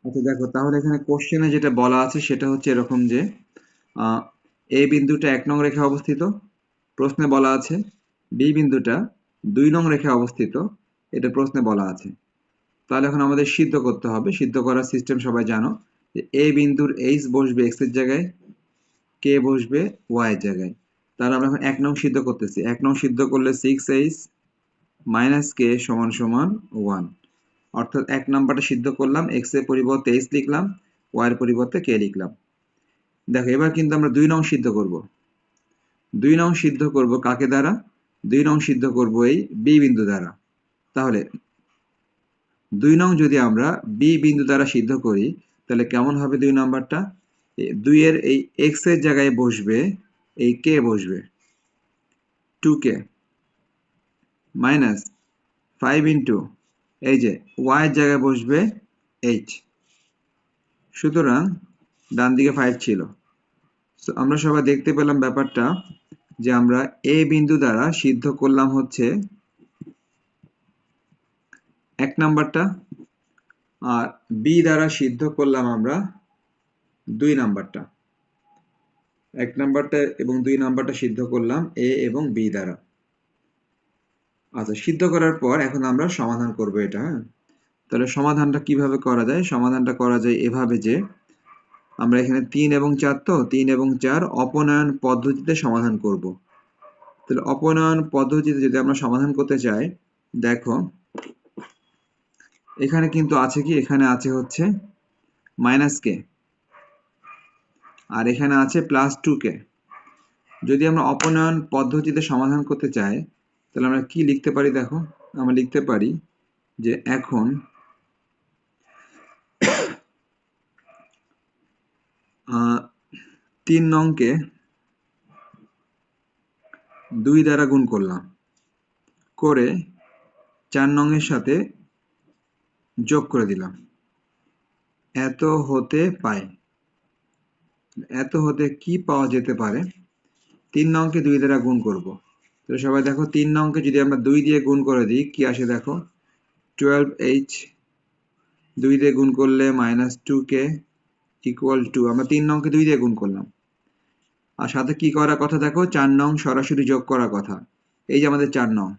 আচ্ছা দেখো, তাহলে এখানে কোশ্চেনে যেটা বলা আছে সেটা হচ্ছে এরকম যে আহ, এ বিন্দুটা 1 নং রেখায় অবস্থিত, প্রশ্নে বলা আছে। বি বিন্দুটা 2 নং রেখায় অবস্থিত, এটা প্রশ্নে বলা আছে। তাহলে এখন আমাদের সিদ্ধ করতে হবে। সিদ্ধ করার সিস্টেম সবাই জানো, যে এ বিন্দুর এইচ বসবে এক্স এর জায়গায়, কে বসবে ওয়াই এর জায়গায়। তাহলে আমরা এখন 1 নং সিদ্ধ করতেছি। 1 নং সিদ্ধ করলে 6h মাইনাস কে সমান সমান 1। অর্থাৎ 1 নাম্বারটা সিদ্ধ করলাম, এক্স এর পরিবর্তে এইচ লিখলাম, ওয়াই এর পরিবর্তে কে লিখলাম। দেখো এবার কিন্তু আমরা 2 নং সিদ্ধ করব। 2 নং সিদ্ধ করব কাকে দ্বারা? 2 নং সিদ্ধ করব এই বি বিন্দু দ্বারা। তাহলে 2 নং যদি আমরা বি বিন্দু দ্বারা সিদ্ধ করি, তাহলে কেমন হবে 2 নাম্বারটা? 2 এর এই এক্স এর জায়গায় বসবে এই কে বসবে 2k মাইনাস 5 ইন্টু এই যে ওয়াই এর জায়গায় বসবে এইচ। সুতরাং ডান দিকে 5 ছিল। So, আমরা সবাই দেখতে পেলাম ব্যাপারটা, যে আমরা এ বিন্দু দ্বারা সিদ্ধ করলাম হচ্ছে 1 নাম্বারটা, আর বি দ্বারা সিদ্ধ করলাম আমরা 2 নাম্বারটা। 1 নাম্বারটা এবং 2 নাম্বারটা সিদ্ধ করলাম এ এবং বি দ্বারা। আচ্ছা, সিদ্ধ করার পর এখন আমরা সমাধান করব এটা, হ্যাঁ। তাহলে সমাধানটা কিভাবে করা যায়? সমাধানটা করা যায় এভাবে যে আমরা এখানে 3 এবং 4, তো 3 এবং 4 অপনয়ন পদ্ধতিতে সমাধান করব। তাহলে অপনয়ন পদ্ধতিতে যদি আমরা সমাধান করতে চাই, দেখো এখানে কিন্তু আছে কি, এখানে আছে হচ্ছে মাইনাস কে, আর এখানে আছে প্লাস 2k। যদি আমরা অপনয়ন পদ্ধতিতে সমাধান করতে চাই, তাহলে আমরা কি লিখতে পারি? দেখো আমরা লিখতে পারি যে এখন 3 নংকে 2 দ্বারা গুণ করলাম, করে 4 নংয়ের সাথে যোগ করে দিলাম, এত হতে পায়। এত হতে কি পাওয়া যেতে পারে? 3 নংকে 2 দ্বারা গুণ করব। তো সবাই দেখো, 3 নংকে যদি আমরা 2 দিয়ে গুণ করে দিই, কি আসে দেখো? 12h 2 দিয়ে গুণ করলে মাইনাস 2k ইকুয়াল টু, আমরা 3 নংকে 2 দিয়ে গুণ করলাম। আর সাথে কি করার কথা দেখো? 4 নং সরাসরি যোগ করার কথা। এই যে আমাদের 4 নং,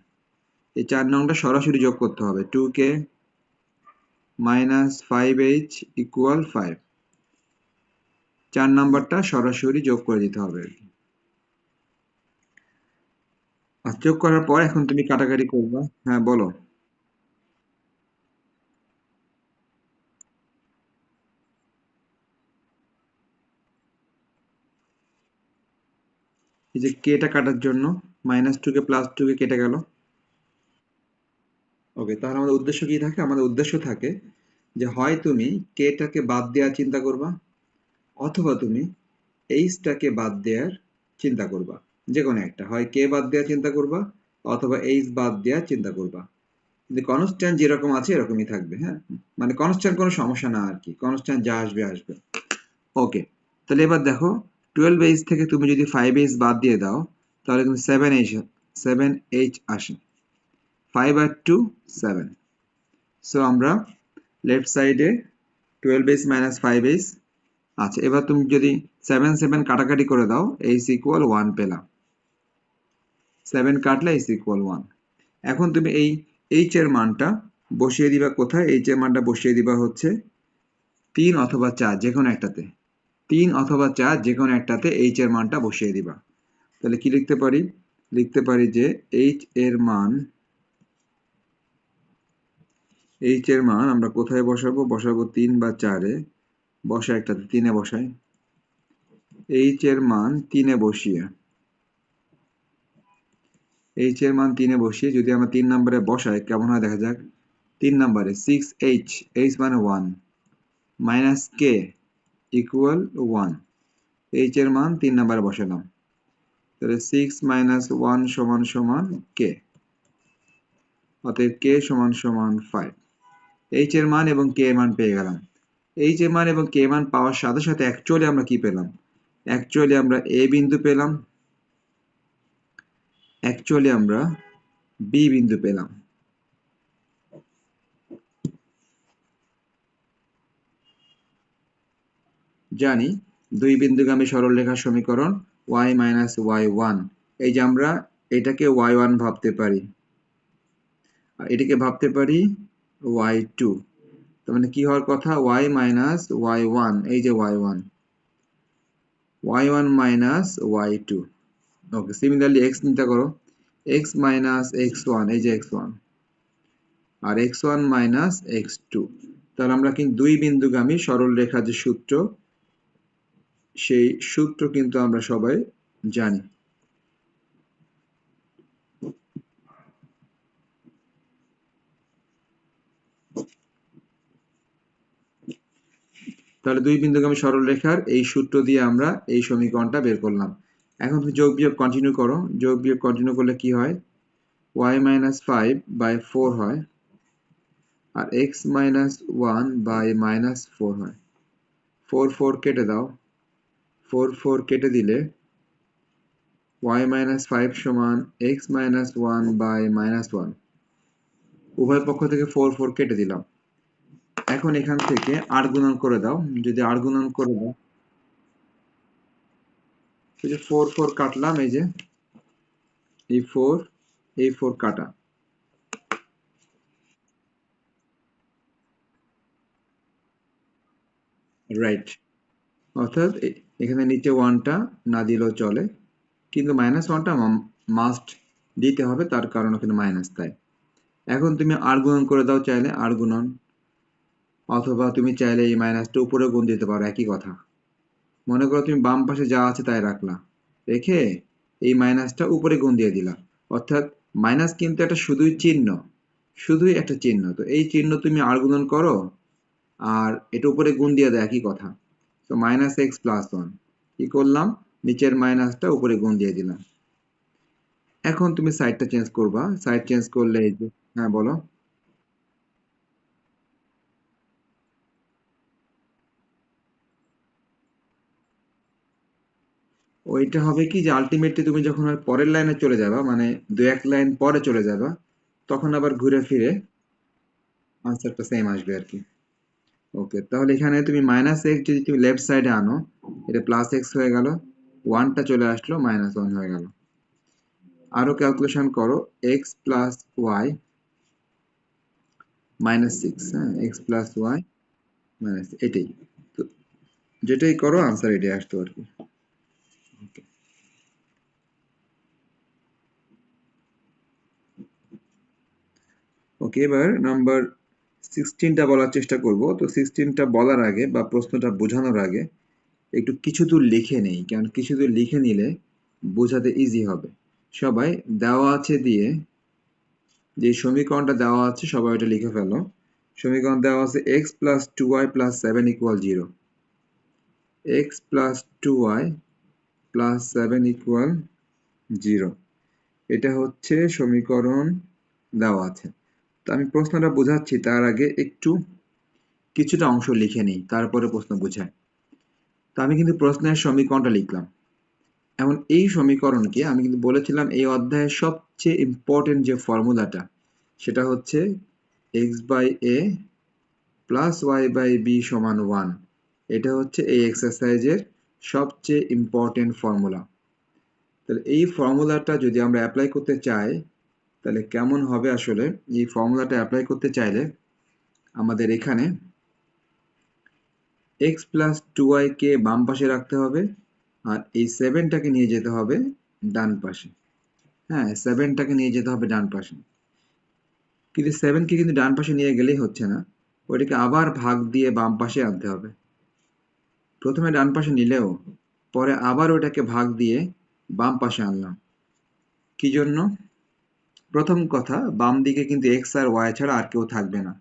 এই 4 নংটা সরাসরি যোগ করতে হবে। 2k minus 5h equal 5। 4 নাম্বারটা সরাসরি যোগ করে দিতে হবে। আর যোগ করার পর এখন তুমি কাটাকাটি করবা। হ্যাঁ বলো। এই যে কেটা কাটার জন্য মাইনাস 2k প্লাস 2k কেটে গেল। ওকে, তাহলে আমাদের উদ্দেশ্য কি থাকে? আমাদের উদ্দেশ্য থাকে যে হয় তুমি কেটাকে বাদ দেওয়ার চিন্তা করবা, অথবা তুমি এইচটাকে বাদ দেওয়ার চিন্তা করবা। যে কোনো একটা, হয় কে বাদ দেওয়ার চিন্তা করবা অথবা এইচ বাদ দেওয়ার চিন্তা করবা। কিন্তু কনস্ট্যান্ট যেরকম আছে এরকমই থাকবে, হ্যাঁ। মানে কনস্ট্যান্ট কোনো সমস্যা না আর কি, কনস্ট্যান্ট যা আসবে আসবে। ওকে, তাহলে এবার দেখো 12h থেকে তুমি যদি 5h বাদ দিয়ে দাও, তাহলে কিন্তু 7h আসে। 5 আর 2 7। সো আমরা লেফট সাইডে 12h মাইনাস 5h। আচ্ছা, এবার তুমি যদি 7 7 কাটাকাটি করে দাও, h ইকুয়াল 1 পেলাম। 7 কাটলে h ইকুয়াল 1। এখন তুমি এই h এর মানটা বসিয়ে দিবা কোথায়? h এর মানটা বসিয়ে দিবা হচ্ছে 3 অথবা 4 যে কোনো একটাতে। 3 অথবা 4 যে কোনো একটাতে h এর মানটা বসিয়ে দিবা। তাহলে কি লিখতে পারি? লিখতে পারি যে h এর মান, h এর মান আমরা কোথায় বসাবো? বসাবো 3 বা 4 এ। বসাই একটাতে, 3 এ বসাই। h এর মান 3 এ বসিয়ে, h এর মান 3 এ বসিয়ে যদি আমরা 3 নম্বরে বসাই, কেমন হয় দেখা যাক। 3 নম্বরে 6h, h মানে 1, মাইনাস k ইকুয়াল 1। h এর মান 3 নম্বরে বসালাম, তাহলে 6 মাইনাস 1 সমান সমান k। অতএব k সমান সমান 5। h এর মান এবং k এর মান পেয়ে গেলাম। h এর মান এবং k এর মান পাওয়ার সাথে সাথে অ্যাকচুয়ালি আমরা কি পেলাম? অ্যাকচুয়ালি আমরা a বিন্দু পেলাম, অ্যাকচুয়ালি আমরা b বিন্দু পেলাম। জানি দুই বিন্দুগামী সরলরেখার সমীকরণ y মাইনাস y1। এই যে আমরা এটাকে y1 ভাবতে পারি আর এটাকে ভাবতে পারি y2। তার মানে কি হওয়ার কথা y মাইনাস y1, এই যে y1, y1 মাইনাস y2। ওকে, সিমিলারলি x চিন্তা করো, x মাইনাস x1, এই যে x1, আর x1 মাইনাস x2। তাহলে আমরা কিন্তু দুই বিন্দুগামী সরলরেখার যে সূত্র, সেই সূত্র কিন্তু আমরা সবাই জানি। তাহলে দুই বিন্দুগামী সরলরেখার এই সূত্র দিয়ে আমরা এই সমীকরণটা বের করলাম। এখন তুমি যোগ বিয়োগ কন্টিনিউ করো, যোগ বিয়োগ কন্টিনিউ করলে কি হয়, y মাইনাস 5/4 হয় আর x মাইনাস 1/-4 হয়। 4 4 কেটে দাও, 4 4 কেটে দিলে y মাইনাস 5 সমান x মাইনাস 1/-1। উভয় পক্ষ থেকে 4 4 কেটে দিলাম। এখন এখান থেকে 8 গুণন করে দাও, যদি 8 গুণন করে দাও, এই যে 4 4 কাটলাম, এই যে এই 4 কাটা, রাইট। অর্থাৎ এখানে নিচে 1টা না দিলেও চলে, কিন্তু -1টা মাস্ট দিতে হবে, তার কারণ ওখানে মাইনাস, তাই। এখন তুমি আর গুণন করে দাও, চাইলে আর গুণন, অথবা তুমি চাইলে এই মাইনাসটা উপরে গুণ দিতে পারো, একই কথা। মনে করো তুমি বাম পাশে যা আছে তাই রাখলা, রেখে এই মাইনাসটা উপরে গুণ দিয়ে দিলা। অর্থাৎ মাইনাস কিন্তু একটা শুধুই চিহ্ন, শুধুই একটা চিহ্ন। তো এই চিহ্ন তুমি আর গুণন করো আর এটা উপরে গুণ দিয়ে দেয়, একই কথা। তো -x+1 কি করলাম, নিচের মাইনাসটা উপরে গুণ দিয়ে দিলাম। এখন তুমি সাইডটা চেঞ্জ করবা, সাইড চেঞ্জ করলে এই যে, হ্যাঁ বলো। ওইটা হবে কি যে আলটিমেটলি তুমি যখন আর পরের লাইনে চলে যাবা, মানে দু এক লাইন পরে চলে যাবা, তখন আবার ঘুরে ফিরে আনসারটা সেম আসবে আর কি। ওকে, তাহলে এখানে তুমি -x যদি তুমি লেফট সাইডে আনো, এটা +x হয়ে গেল, 1টা চলে আসলো, -1 হয়ে গেল। আরো ক্যালকুলেশন করো, x প্লাস ওয়াই -6, হ্যাঁ, x প্লাস ওয়াই মাইনাস, এটাই তো, যেটাই করো আনসার এটাই আসতো আর কি। ওকে, ওকে, এবার নাম্বার 16টা বলার চেষ্টা করব। তো 16টা বলার আগে বা প্রশ্নটা বোঝানোর আগে একটু কিছু দূর লিখে নেই, কারণ কিছু দূর লিখে নিলে বোঝাতে ইজি হবে। সবাই দেওয়া আছে দিয়ে, যে সমীকরণটা দেওয়া আছে সবাই ওটা লিখে ফেলো। সমীকরণ দেওয়া আছে x plus 2y plus 7 equal 0। x plus 2y plus 7 equal 0, এটা হচ্ছে সমীকরণ দেওয়া আছে। তো আমি প্রশ্নটা বোঝাচ্ছি তার আগে একটু কিছুটা অংশ লিখে নিই, তারপরে প্রশ্ন বোঝায়। তো আমি কিন্তু প্রশ্নের সমীকরণটা লিখলাম। এখন এই সমীকরণকে আমি কিন্তু বলেছিলাম এই অধ্যায়ের সবচেয়ে ইম্পর্টেন্ট যে ফর্মুলাটা, সেটা হচ্ছে x/a প্লাস y/b সমান 1। এটা হচ্ছে এই এক্সারসাইজের সবচেয়ে ইম্পর্টেন্ট ফর্মুলা। তাহলে এই ফর্মুলাটা যদি আমরা অ্যাপ্লাই করতে চাই, তাহলে কেমন হবে আসলে। এই ফর্মুলাটা অ্যাপ্লাই করতে চাইলে আমাদের এখানে x প্লাস 2y কে বাম পাশে রাখতে হবে, আর এই 7টাকে নিয়ে যেতে হবে ডান পাশে। হ্যাঁ, 7টাকে নিয়ে যেতে হবে ডান পাশে। কিন্তু 7কে কিন্তু ডান পাশে নিয়ে গেলেই হচ্ছে না, ওইটাকে আবার ভাগ দিয়ে বাম পাশে আনতে হবে। প্রথমে ডান পাশে নিলেও পরে আবার ওটাকে ভাগ দিয়ে বাম পাশে আনলাম। কি জন্য? প্রথম কথা, বাম দিকে কিন্তু x আর y ছাড়া আর কেউ থাকবে না।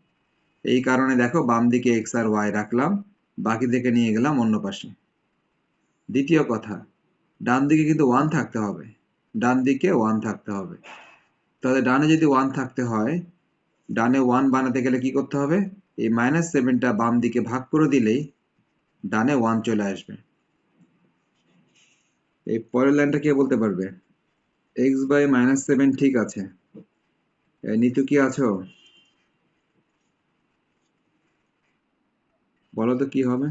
এই কারণে দেখো বাম দিকে x আর y রাখলাম, বাকি দিকে নিয়ে গেলাম অন্য পাশে। দ্বিতীয় কথা, ডান দিকে কিন্তু 1 থাকতে হবে, ডান দিকে 1 থাকতে হবে। তাহলে ডানে যদি 1 থাকতে হয়, ডানে 1 বানাতে গেলে কি করতে হবে, এই -7টা বাম দিকে ভাগ করে দিলেই ডানে 1 চলে আসবে। এই পরের লাইনটা কে বলতে পারবে? x/-7 ঠিক আছে, নিতু কি আছো? বলো তো কি হবে।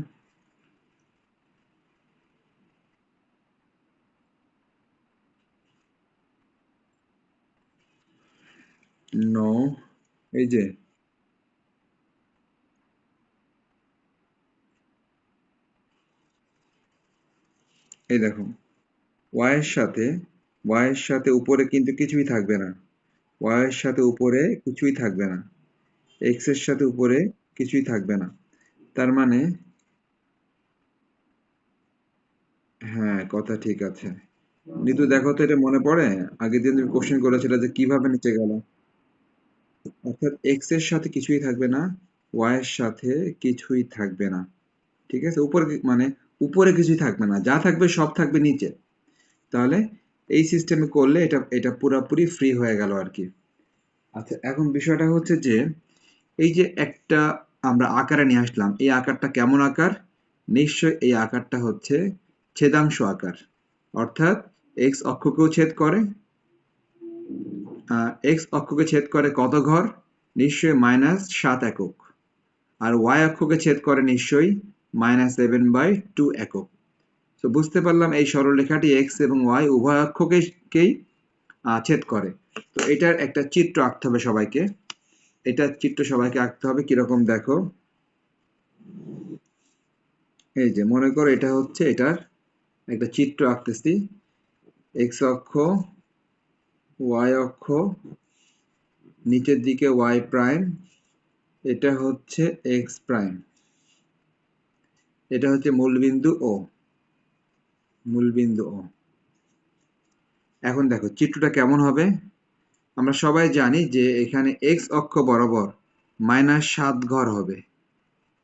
এই যে এই দেখো, y এর সাথে উপরে কিন্তু কিছুই থাকবে না, y এর সাথে উপরে কিছুই থাকবে না, x এর সাথে উপরে কিছুই থাকবে না। তার মানে হ্যাঁ, কথা ঠিক আছে। নিতু দেখো তো, এটা মনে পড়ে? আগের দিন তুমি কোশ্চেন করেছিলে যে কিভাবে নিচে গেল। অর্থাৎ এক্স এর সাথে কিছুই থাকবে না, ওয়াই এর সাথে কিছুই থাকবে না। ঠিক আছে, উপরে মানে উপরে কিছুই থাকবে না, যা থাকবে সব থাকবে নিচে। তাহলে এই সিস্টেমে করলে এটা এটা পুরোপুরি ফ্রি হয়ে গেল আর কি। আচ্ছা, এখন বিষয়টা হচ্ছে যে এই যে একটা আমরা আকারে নিয়ে আসলাম, এই আকারটা কেমন আকার? নিশ্চয় এই আকারটা হচ্ছে ছেদাংশ আকার। অর্থাৎ এক্স অক্ষকেও ছেদ করে, এক্স অক্ষকে ছেদ করে কত ঘর? নিশ্চয়ই -7 একক। আর ওয়াই অক্ষকে ছেদ করে নিশ্চয়ই -7/2 একক। তো বুঝতে পারলাম এই সরলরেখাটি এক্স এবং ওয়াই উভয় অক্ষকেই ছেদ করে। তো এটার একটা চিত্র আঁকতে হবে সবাইকে। এটার চিত্র সবাইকে আঁকতে হবে, কিরকম দেখো। এই যে মনে করো এটা হচ্ছে এটার একটা চিত্র আঁকতেছি। এক্স অক্ষ, ওয়াই অক্ষ, নিচের দিকে ওয়াই প্রাইম, এটা হচ্ছে এক্স প্রাইম, এটা হচ্ছে মূলবিন্দু ও, মূলবিন্দু ও। এখন দেখো চিত্রটা কেমন হবে। আমরা সবাই জানি যে এখানে এক্স অক্ষ বরাবর -7 ঘর হবে।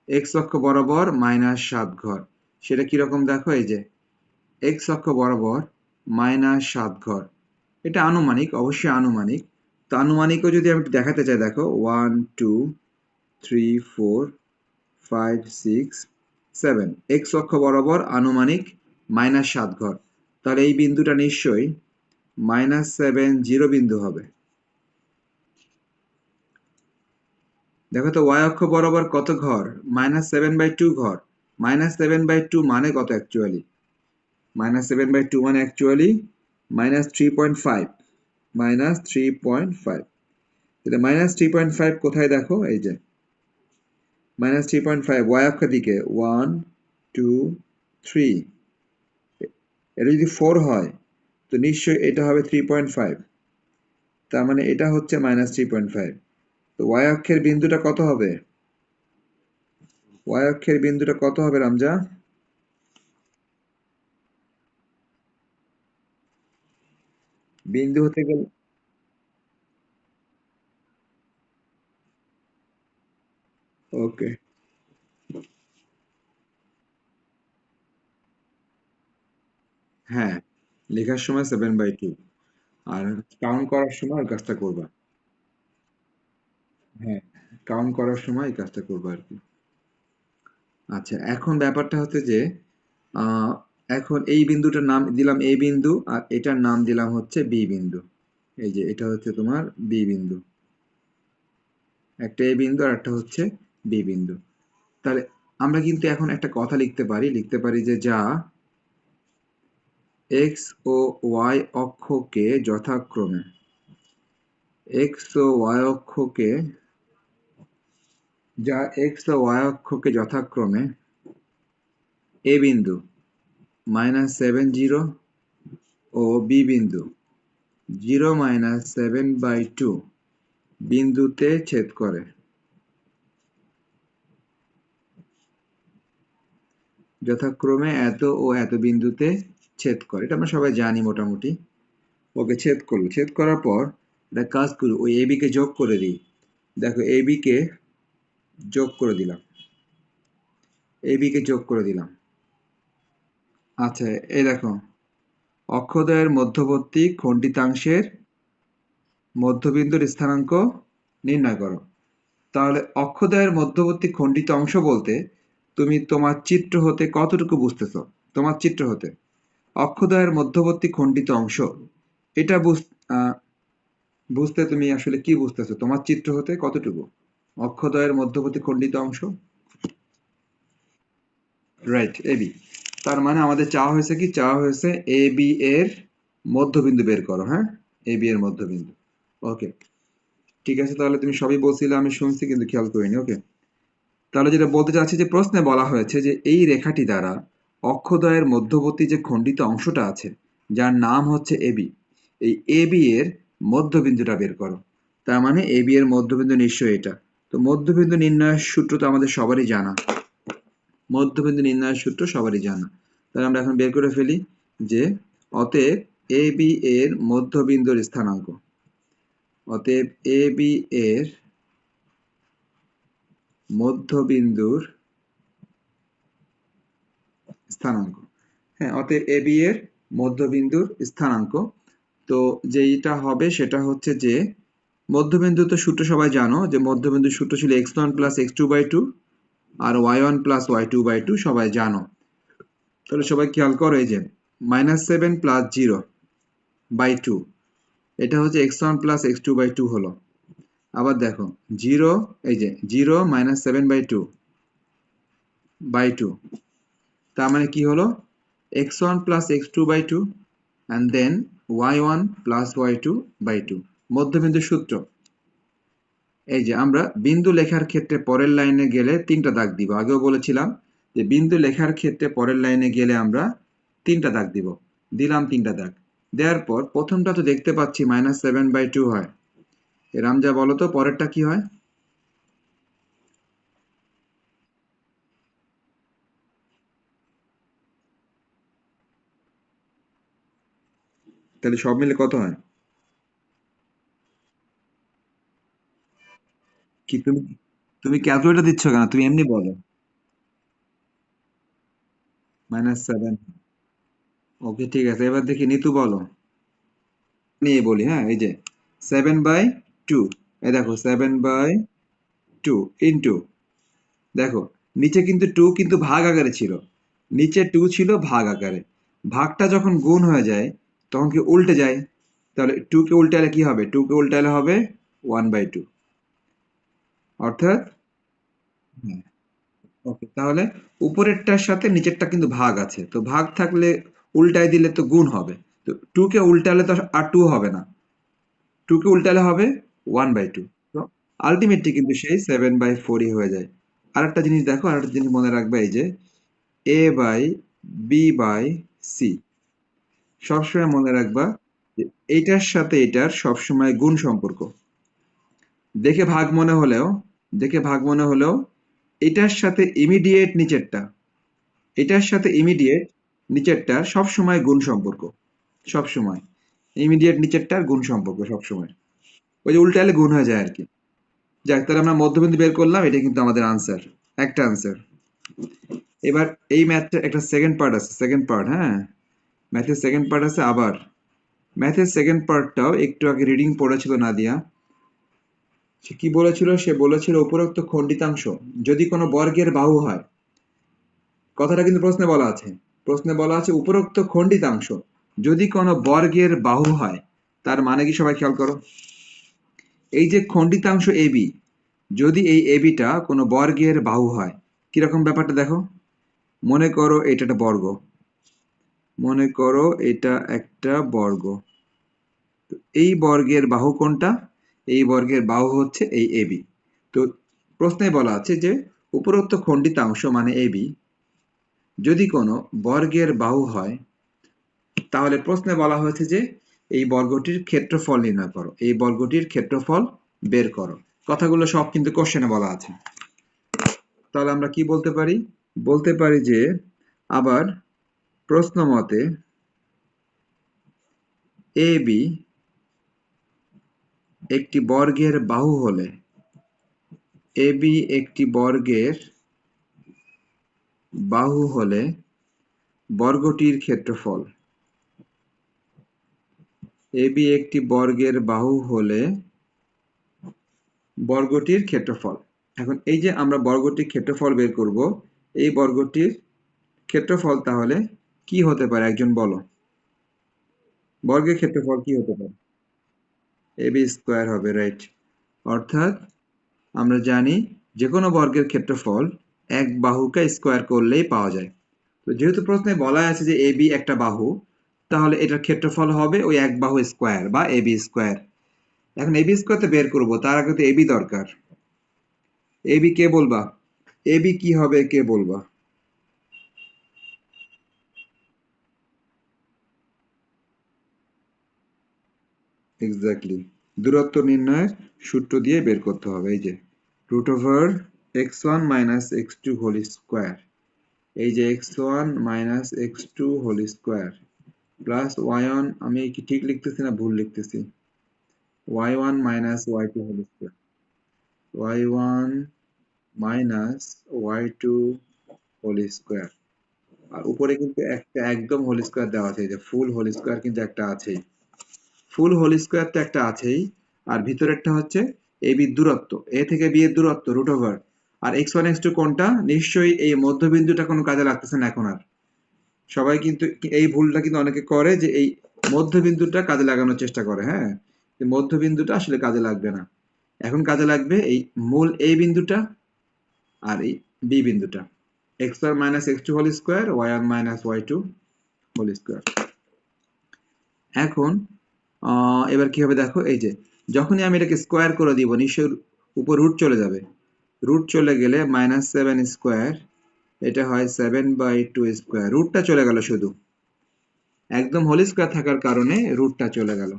এক্স অক্ষ বরাবর -7 ঘর। সেটা কিরকম দেখো, এই যে এক্স অক্ষ বরাবর -7 ঘর। এটা আনুমানিক, অবশ্যই আনুমানিক। তো আনুমানিকও যদি আমি একটু দেখাতে চাই, দেখো 1 2 3 4 5 6 7, এক্স অক্ষ বরাবর আনুমানিক -7 ঘর। তাহলে এই বিন্দুটা নিশ্চয়ই -7 বিন্দু হবে। দেখো তো ওয়াই অক্ষ বরাবর কত ঘর? -7/2 ঘর। -7/2 মানে কত অ্যাকচুয়ালি? -7/2 মানে অ্যাকচুয়ালি -3.5, -3.5। এটা -3.5 কোথায় দেখো, এই যে -3.5 ওয়াই অক্ষ দিকে 1 2 3। এটা যদি 4 হয় তো নিশ্চয়ই এটা হবে 3.5। তার মানে এটা হচ্ছে -3.5। তো ওয়াই অক্ষের বিন্দুটা কত হবে? ওয়াই অক্ষের বিন্দুটা কত হবে রামজা? বিন্দু হতে গেলে ওকে, হ্যাঁ, লেখার সময় 7/2, আর কাউন্ট করার সময় ওই কাজটা করবা। হ্যাঁ, কাউন্ট করার সময় এই কাজটা করবা আর কি। আচ্ছা, এখন ব্যাপারটা হচ্ছে যে আহ, এখন এই বিন্দুটার নাম দিলাম এ বিন্দু, আর এটার নাম দিলাম হচ্ছে বি বিন্দু। এই যে এটা হচ্ছে তোমার বি বিন্দু, একটা এ বিন্দু আর একটা হচ্ছে বি বিন্দু। তাহলে আমরা কিন্তু এখন একটা কথা লিখতে পারি যে যা এক্স ও ওয়াই অক্ষকে যথাক্রমে এক্স ও ওয়াই অক্ষকে যা এক্স ও ওয়াই অক্ষকে যথাক্রমে এ বিন্দু -7 ও বি বিন্দু 0 - 7/2 বিন্দুতে ছেদ করে। যথাক্রমে এত ও এত বিন্দুতে ছেদ করে, এটা আমরা সবাই জানি মোটামুটি। ওকে, ছেদ করলো, ছেদ করার পর একটা কাজ করি, ওই এবি কে যোগ করে দিই। দেখো এবি কে যোগ করে দিলাম, এবি কে যোগ করে দিলাম। আচ্ছা, এই দেখো, অক্ষদ্বয়ের মধ্যবর্তী খণ্ডিতাংশের মধ্যবিন্দুর স্থানাঙ্ক নির্ণয় করো। তাহলে অক্ষদ্বয়ের মধ্যবর্তী খণ্ডিত অংশ বলতে তুমি তোমার চিত্র হতে কতটুকু বুঝতেছো? তোমার চিত্র হতে অক্ষদ্বয়ের মধ্যবর্তী খণ্ডিত অংশ, এটা বুঝতে তুমি আসলে কি বুঝতেছো তোমার চিত্র হতে কতটুকু? অক্ষদ্বয়ের মধ্যবর্তী খণ্ডিত অংশ, রাইট, এবি। তার মানে আমাদের চাওয়া হয়েছে কি? চাওয়া হয়েছে এ বি এর মধ্যবিন্দু বের করো, হ্যাঁ, এ বি এর মধ্যবিন্দু। ওকে, ঠিক আছে, তাহলে তুমি সবই বলছিলে, আমি শুনছি কিন্তু খেয়াল করিনি। ওকে, তাহলে যেটা বলতে চাচ্ছি যে প্রশ্নে বলা হয়েছে যে এই রেখাটি দ্বারা অক্ষদ্বয়ের মধ্যবর্তী যে খণ্ডিত অংশটা আছে, যার নাম হচ্ছে এবি, এই এবি এর মধ্যবিন্দুটা বের করো। তার মানে এবি এর মধ্যবিন্দু নিশ্চয়ই এটা। তো মধ্যবিন্দু নির্ণয়ের সূত্র তো আমাদের সবারই জানা, মধ্যবিন্দু নির্ণয়ের সূত্র সবারই জানা। তাহলে আমরা এখন বের করে ফেলি যে অতএব এবি এর মধ্যবিন্দুর স্থানাঙ্ক, অতএব এবি এর মধ্যবিন্দুর স্থানাঙ্ক। হ্যাঁ, অতএব এবি এর মধ্যবিন্দুর স্থানাঙ্ক। তো যেইটা হবে সেটা হচ্ছে যে মধ্যবিন্দু তো সূত্র সবাই জানো, যে মধ্যবিন্দুর সূত্র ছিল x1 প্লাস x2/2 আর y1 প্লাস y2/2, সবাই জানো। তাহলে সবাই খেয়াল করো, এই যে -7 প্লাস 0/2, এটা হচ্ছে x1 প্লাস x2/2 হলো। আবার দেখো 0, এই যে 0 -7/2/2, তার মানে কি হলো x1 plus x2/2 and then y1 plus y2/2, মধ্যবিন্দুর সূত্র। এই যে আমরা বিন্দু লেখার ক্ষেত্রে পরের লাইনে গেলে তিনটা দাগ দিব, আগেও বলেছিলাম যে বিন্দু লেখার ক্ষেত্রে পরের লাইনে গেলে আমরা তিনটা দাগ দিব, দিলাম তিনটা দাগ। দেওয়ার পর প্রথমটা তো দেখতে পাচ্ছি -7/2 হয়, রামজা বলো তো পরেরটা কি হয়? তাহলে সব মিলে কত হয়? কি তুমি তুমি ক্যালকুলেটর দিচ্ছ কেন, তুমি এমনি বলো। -7। ওকে, ঠিক আছে, এবার দেখি নিতু বলো। নিয়ে বলি, হ্যাঁ, এই যে 7/2, এই দেখো 7/2 ইন্টু, দেখো নিচে কিন্তু 2 কিন্তু ভাগ আকারে ছিল, নিচে 2 ছিল ভাগ আকারে, ভাগটা যখন গুণ হয়ে যায় তখন কি উল্টে যায়, তাহলে 2 কে উল্টালে কি হবে, 2 কে উল্টালে হবে 1/2, অর্থাৎ হ্যাঁ। ওকে, তাহলে উপরেরটার সাথে নিচেরটা কিন্তু ভাগ আছে, তো ভাগ থাকলে উল্টায় দিলে তো গুণ হবে, তো 2 কে উল্টালে তো আর 2 হবে না, 2 কে উল্টালে হবে 1/2, তো আলটিমেটলি কিন্তু সেই 7/4ই হয়ে যায়। আরেকটা জিনিস দেখো, আরেকটা জিনিস মনে রাখবে, এই যে a by B by C, সবসময় মনে রাখবা যে এইটার সাথে এটার সবসময় গুণ সম্পর্ক। দেখে ভাগ মনে হলেও, দেখে ভাগ মনে হলেও এটার সাথে ইমিডিয়েট নিচেরটা, এটার সাথে ইমিডিয়েট নিচেরটার সবসময় গুণ সম্পর্ক, সবসময় ইমিডিয়েট নিচেরটার গুণ সম্পর্ক সবসময়, ওই যে উল্টালে গুণ হয়ে যায় আর কি। যাক, তাহলে আমরা মধ্যবিন্দু বের করলাম, এটা কিন্তু আমাদের আনসার, একটা আনসার। এবার এই ম্যাথটা একটা সেকেন্ড পার্ট আছে, সেকেন্ড পার্ট, হ্যাঁ, ম্যাথের সেকেন্ড পার্ট আছে আবার। ম্যাথের সেকেন্ড পার্টটাও একটু আগে রিডিং পড়েছিল নাদিয়া। সে কি বলেছিল, সে বলেছিল উপরোক্ত খণ্ডিতাংশ যদি কোনো বর্গের বাহু হয়, কথাটা কিন্তু প্রশ্নে বলা আছে, প্রশ্নে বলা আছে উপরোক্ত খণ্ডিতাংশ যদি কোনো বর্গের বাহু হয়, তার মানে কি সবাই খেয়াল করো, এই যে খণ্ডিতাংশ এবি, যদি এই এবিটা কোনো বর্গের বাহু হয়, কিরকম ব্যাপারটা দেখো, মনে করো এটা একটা বর্গ, মনে করো এটা একটা বর্গ, এই বর্গের বাহু কোনটা, এই বর্গের বাহু হচ্ছে এই এবি। তো প্রশ্নে বলা আছে যে উপরোক্ত খণ্ডিতাংশ মানে এবি যদি কোনো বর্গের বাহু হয়, তাহলে প্রশ্নে বলা হয়েছে যে এই বর্গটির ক্ষেত্রফল নির্ণয় করো, এই বর্গটির ক্ষেত্রফল বের করো। কথাগুলো সব কিন্তু কোশ্চেনে বলা আছে। তাহলে আমরা কি বলতে পারি, বলতে পারি যে আবার প্রশ্ন মতে এ বি একটি বর্গের বাহু হলে, এ বি একটি বর্গের বাহু হলে বর্গটির ক্ষেত্রফল, এ বি একটি বর্গের বাহু হলে বর্গটির ক্ষেত্রফল। এখন এই যে আমরা বর্গটির ক্ষেত্রফল বের করব, এই বর্গটির ক্ষেত্রফল তাহলে কি হতে পারে একজন বলো, বর্গের ক্ষেত্রফল কি হতে পারে, এ বি স্কোয়ার হবে, রাইট। অর্থাৎ আমরা জানি যে কোনো বর্গের ক্ষেত্রফল এক বাহুকে স্কোয়ার করলেই পাওয়া যায়। তো যেহেতু প্রশ্নে বলা আছে যে এ বি একটা বাহু, তাহলে এটার ক্ষেত্রফল হবে ওই এক বাহু স্কোয়ার বা এ বি স্কোয়ার। এখন এবি স্কোয়ার তো বের করবো, তার আগে তো এবি দরকার। এবি কে বলবা? এবি কি হবে কে বলবা? এক্স্যাক্টলি, দূরত্ব নির্ণয়ের সূত্র দিয়ে বের করতে হবে। এই যে root over X one minus x two whole square, এই যে X one minus x two whole square plus Y one, আমি কি ঠিক লিখতেছি না ভুল লিখতেছি? Y one minus Y two whole square, Y one minus Y two whole square. আর উপরে কিন্তু একটা একদম হোল স্কোয়ার দেওয়া আছে, এই যে ফুল হোল স্কোয়ার কিন্তু একটা আছেই, ফুল হোল স্কোয়ার তো একটা আছেই। আর ভিতরে একটা হচ্ছে এ বি দূরত্ব, এ থেকে বি এর দূরত্ব রুট ওভার। আর এক্স ওয়ান এক্স টু কোনটা? নিশ্চয়ই এই মধ্যবিন্দুটা কোনো কাজে লাগতেছে না এখন আর। সবাই কিন্তু এই ভুলটা কিন্তু অনেকে করে, যে এই মধ্যবিন্দুটা কাজে লাগানোর চেষ্টা করে। হ্যাঁ, এই মধ্যবিন্দুটা আসলে কাজে লাগবে না। এখন কাজে লাগবে এই মূল এই বিন্দুটা আর এই বি বিন্দুটা। X one minus x two whole square, Y one minus Y two whole square. এখন এবার কি হবে দেখো, এই যে যখনই আমি এটাকে স্কোয়ার করে দিব নিশ্চয়ই উপর রুট চলে যাবে। রুট চলে গেলে মাইনাস সেভেন স্কোয়ার, এটা হয় সেভেন বাই টু স্কোয়ার, রুটটা চলে গেল শুধু, একদম হোল স্কোয়ার থাকার কারণে রুটটা চলে গেল।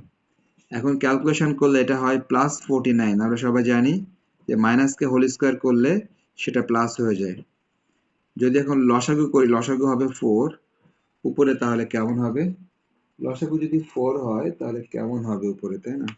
এখন ক্যালকুলেশন করলে এটা হয় প্লাস 49। আমরা সবাই জানি যে মাইনাসকে হোল স্কোয়ার করলে সেটা প্লাস হয়ে যায়। যদি এখন লসাগু করি, লসাগু হবে 4 উপরে, তাহলে কেমন হবে? লসাগু যদি 4 হয় তাহলে কেমন হবে উপরে, তাই না?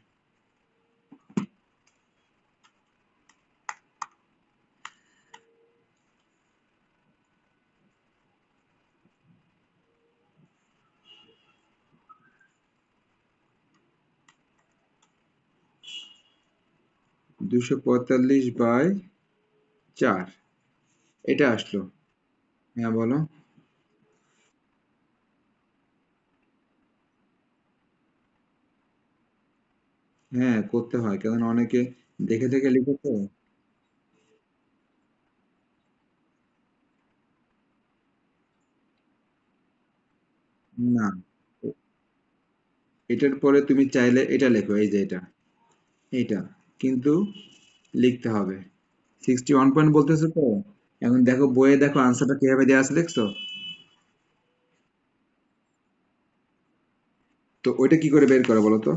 245/4 এটা আসলো। হ্যাঁ বলো। হ্যাঁ করতে হয়, কারণ অনেকে দেখে দেখে লিখে তো। না, এটার পরে তুমি চাইলে এটা লেখো, এই যে এটা কিন্তু লিখতে হবে। 61 পয়েন্ট বলতেছো তো, এখন দেখো বইয়ে দেখো আনসারটা কিভাবে দেওয়া আছে, দেখছো? তো ওইটা কি করে বের করে বলো তো?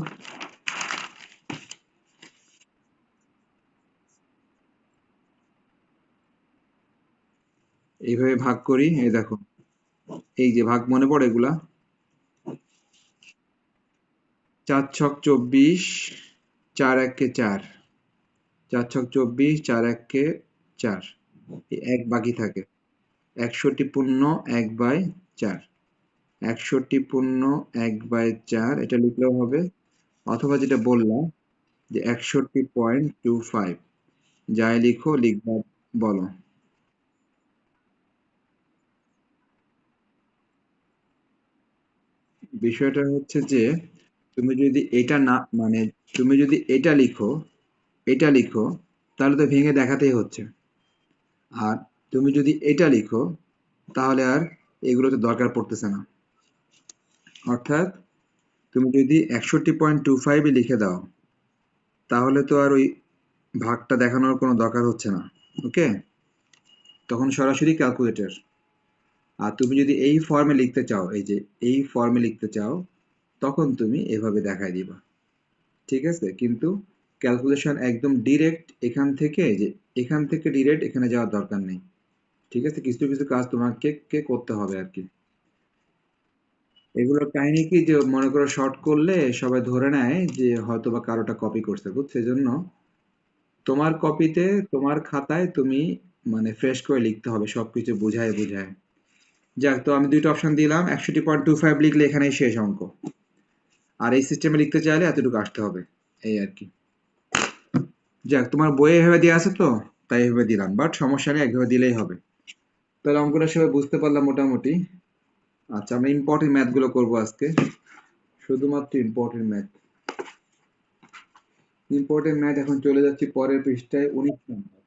এইভাবে ভাগ করি, এই দেখো, এই যে ভাগ মনে পড়ে এগুলা? 4 ছক 24, 4 একে 4, 4 ছক 24, 4 একে 4, এই এক বাকি থাকে। 61/1/4, 61/1/4 এটা লিখলেও হবে। অথবা যেটা বললাম যে 61.25, যাই লিখো লিখবা, বলো। বিষয়টা হচ্ছে যে তুমি যদি এটা না মানে তুমি যদি এটা লিখো তাহলে তো ভেঙে দেখাতেই হচ্ছে। আর তুমি যদি এটা লিখো তাহলে আর এগুলোতে দরকার পড়তেছে না। অর্থাৎ তুমি যদি 61.25 লিখে দাও তাহলে তো আর ওই ভাগটা দেখানোর কোনো দরকার হচ্ছে না। ওকে, তখন সরাসরি ক্যালকুলেটর। আর তুমি যদি এই ফর্মে লিখতে চাও, এই যে এই ফর্মে লিখতে চাও, তখন তুমি এভাবে দেখায় দিবা। ঠিক আছে, কিন্তু ক্যালকুলেশন একদম ডিরেক্ট এখান থেকে, যে এখান থেকে ডিরেক্ট এখানে যাওয়ার দরকার নেই। ঠিক আছে, কিছু কিছু কাজ তোমাকে কে করতে হবে আর কি। এগুলোর কাহিনী কি, যে মনে করো শর্ট করলে সবাই ধরে নেয় যে হয়তো বা কারোটা কপি করছে, বুঝছো? সেজন্য তোমার কপিতে, তোমার খাতায় তুমি মানে ফ্রেশ করে লিখতে হবে সবকিছু বুঝায় বুঝায়। যাক, তো আমি দুইটা অপশন দিলাম, 61.25 লিখলে এখানেই শেষ অঙ্ক। আর এই সিস্টেমে লিখতে চাইলে এতটুকু আসতে হবে, এই আর কি। যাক, তোমার বইয়ে এভাবে দেওয়া আছে তো, তাই এভাবে দিলাম, বাট সমস্যা নেই, একভাবে দিলেই হবে। তাহলে অঙ্কটা সবাই বুঝতে পারলাম মোটামুটি। আচ্ছা, আমরা ইম্পর্টেন্ট ম্যাথ গুলো করবো আজকে, শুধুমাত্র ইম্পর্টেন্ট ম্যাথ। ইম্পর্টেন্ট ম্যাথ এখন চলে যাচ্ছি পরের পৃষ্ঠায়, 19 নম্বর।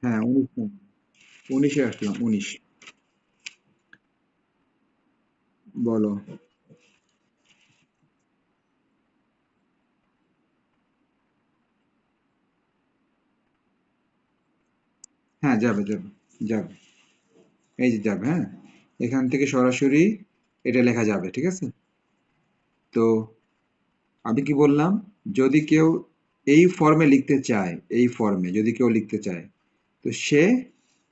হ্যাঁ 19 নম্বর, 19-এ আসলাম, 19। বলো। হ্যাঁ যাবে যাবে যাবে, এই যে যাবে, হ্যাঁ এখান থেকে সরাসরি এটা লেখা যাবে, ঠিক আছে। তো আমি কি বললাম, যদি কেউ এই ফর্মে লিখতে চায়, এই ফর্মে যদি কেউ লিখতে চায়, তো সে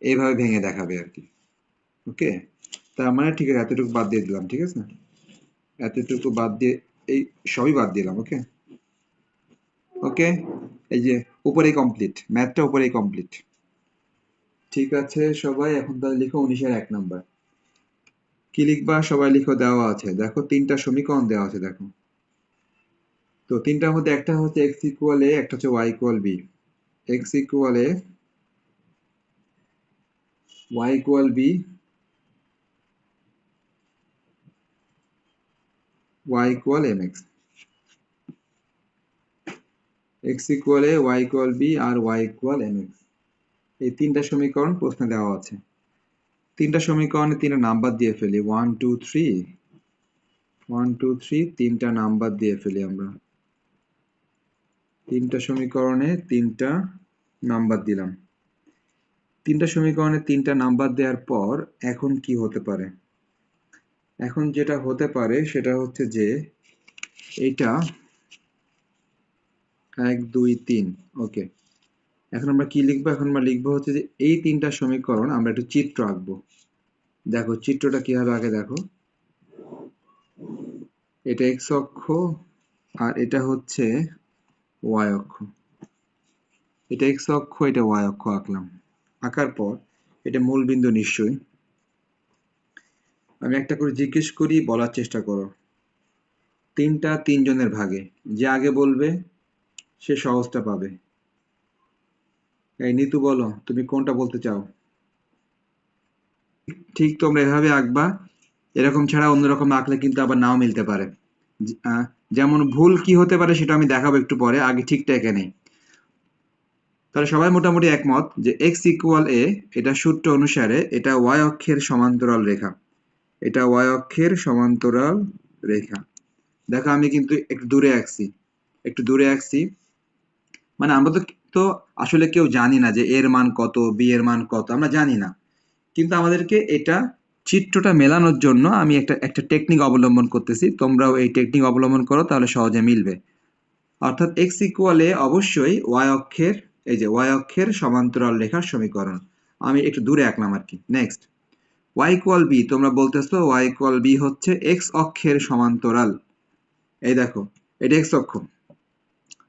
এইভাবে ভেঙে দেখাবে আর কি। ওকে, তার মানে ঠিক আছে, এতটুকু বাদ দিয়ে দিলাম, ঠিক আছে, এতটুকু বাদ দিয়ে এই সবই বাদ দিলাম। ওকে ওকে, এই যে উপরেই কমপ্লিট, ম্যাথটা উপরেই কমপ্লিট। ঠিক আছে সবাই, এখন তাহলে লিখো 19-এর 1 নাম্বার। কি লিখবা সবাই লিখো, দেওয়া আছে দেখো, তিনটা সমীকরণ দেওয়া আছে দেখো। তো তিনটার মধ্যে একটা হচ্ছে x ইকুয়াল a, একটা হচ্ছে y equal b। x equal a, y equal b, y equal mx। x equal a, y equal b আর y ইকুয়াল mx, এই তিনটা সমীকরণ প্রশ্নে দেওয়া আছে। তিনটা সমীকরণে তিনটা নাম্বার দিয়ে ফেলি, 1 2 3, 1 2 3, তিনটা নাম্বার দিয়ে ফেলি আমরা। তিনটা সমীকরণে তিনটা নাম্বার দিলাম। তিনটা সমীকরণে তিনটা নাম্বার দেওয়ার পর এখন কি হতে পারে, এখন যেটা হতে পারে সেটা হচ্ছে যে এইটা 1 2 3। ওকে, এখন আমরা কি লিখবো, এখন আমরা লিখবো হচ্ছে যে এই তিনটা সমীকরণ আমরা একটু চিত্র আঁকবো। দেখো চিত্রটা কি হবে আগে দেখো, এটা x অক্ষ আর এটা হচ্ছে y অক্ষ, এটা x অক্ষ এটা y অক্ষ আঁকলাম। আঁকার পর এটা মূল বিন্দু নিশ্চয়ই। আমি একটা করে জিজ্ঞেস করি, বলার চেষ্টা করো। তিনটা তিনজনের ভাগে, যে আগে বলবে সে সহজটা পাবে। এই নিতু বলো তুমি কোনটা বলতে চাও। ঠিক তোমরা এভাবে আঁকবা, এরকম ছাড়া অন্যরকম আঁকলে কিন্তু আবার নাও মিলতে পারে। যেমন ভুল কি হতে পারে সেটা আমি দেখাবো একটু পরে, আগে ঠিকটা এঁকে নেই। তাহলে সবাই মোটামুটি একমত যে x ইকুয়াল a, এটা সূত্র অনুসারে এটা y অক্ষের সমান্তরাল রেখা, এটা y অক্ষের সমান্তরাল রেখা। দেখো আমি কিন্তু একটু দূরে আঁকছি, একটু দূরে আঁকছি, মানে আমরা তো তো আসলে কেউ জানি না যে এর মান কত, বি এর মান কত, আমরা জানি না। কিন্তু আমাদেরকে এটা চিত্রটা মেলানোর জন্য আমি একটা একটা টেকনিক অবলম্বন করতেছি, তোমরাও এই টেকনিক অবলম্বন করো তাহলে সহজে মিলবে। অর্থাৎ x ইকুয়াল এ অবশ্যই y অক্ষের, এই যে y অক্ষের সমান্তরাল রেখার সমীকরণ। আমি একটু দূরে আঁকলাম আর কি। নেক্সট y ইকুয়াল b, তোমরা বলতেছো y ইকুয়াল b হচ্ছে x অক্ষের সমান্তরাল। এই দেখো এটা x অক্ষ,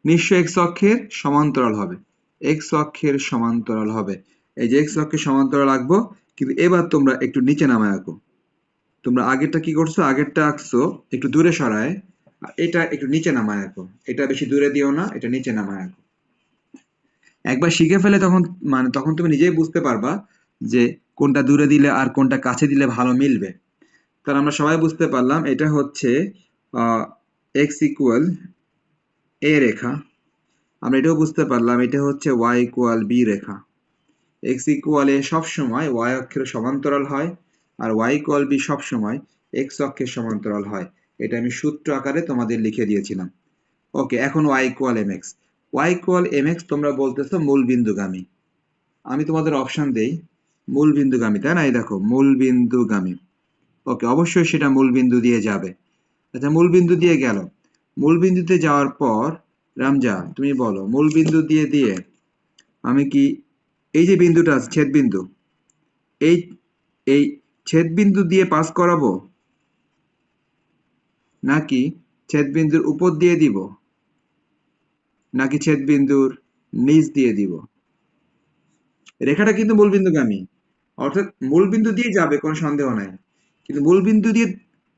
নিশ্চয়ই x অক্ষের সমান্তরাল হবে, x অক্ষের সমান্তরাল হবে। এই যে x অক্ষের সমান্তরাল আঁকবো, কিন্তু এবার তোমরা একটু নিচে নামায় আঁকো। তোমরা আগেরটা কি করছো, আগেরটা আঁকছো একটু দূরে সরায়, আর এটা একটু নিচে নামায় আঁকো। এটা বেশি দূরে দিও না, এটা নিচে নামায় আঁকো। একবার শিখে ফেলে তখন, মানে তখন তুমি নিজেই বুঝতে পারবা যে কোনটা দূরে দিলে আর কোনটা কাছে দিলে ভালো মিলবে। তাহলে আমরা সবাই বুঝতে পারলাম এটা হচ্ছে x ইকুয়াল a রেখা। আমরা এটাও বুঝতে পারলাম এটা হচ্ছে y equal b Rekha. x equal a সবসময় y অক্ষের সমান্তরাল হয়, আর y ইকুয়াল b সবসময় x অক্ষের সমান্তরাল হয়। এটা আমি সূত্র আকারে তোমাদের লিখে দিয়েছিলাম। ওকে, এখন y equal mx। y equal mx তোমরা বলতেছো মূল বিন্দুগামী। আমি তোমাদের অপশন দেই, মূল বিন্দুগামী, তাই না, এই দেখো মূল বিন্দুগামী। ওকে, অবশ্যই সেটা মূল বিন্দু দিয়ে যাবে। আচ্ছা মূল বিন্দু দিয়ে গেল, মূল বিন্দুতে যাওয়ার পর রামজা তুমি বলো, মূল বিন্দু দিয়ে দিয়ে আমি কি এই যে বিন্দুটা আছে ছেদ বিন্দু, এই এই ছেদ বিন্দু দিয়ে পাস করাবো, নাকি ছেদ বিন্দুর উপর দিয়ে দিব, নাকি ছেদ বিন্দুর নিচ দিয়ে দিব? রেখাটা কিন্তু মূলবিন্দুগামী, অর্থাৎ মূলবিন্দু দিয়ে যাবে কোনো সন্দেহ নাই, কিন্তু মূলবিন্দু দিয়ে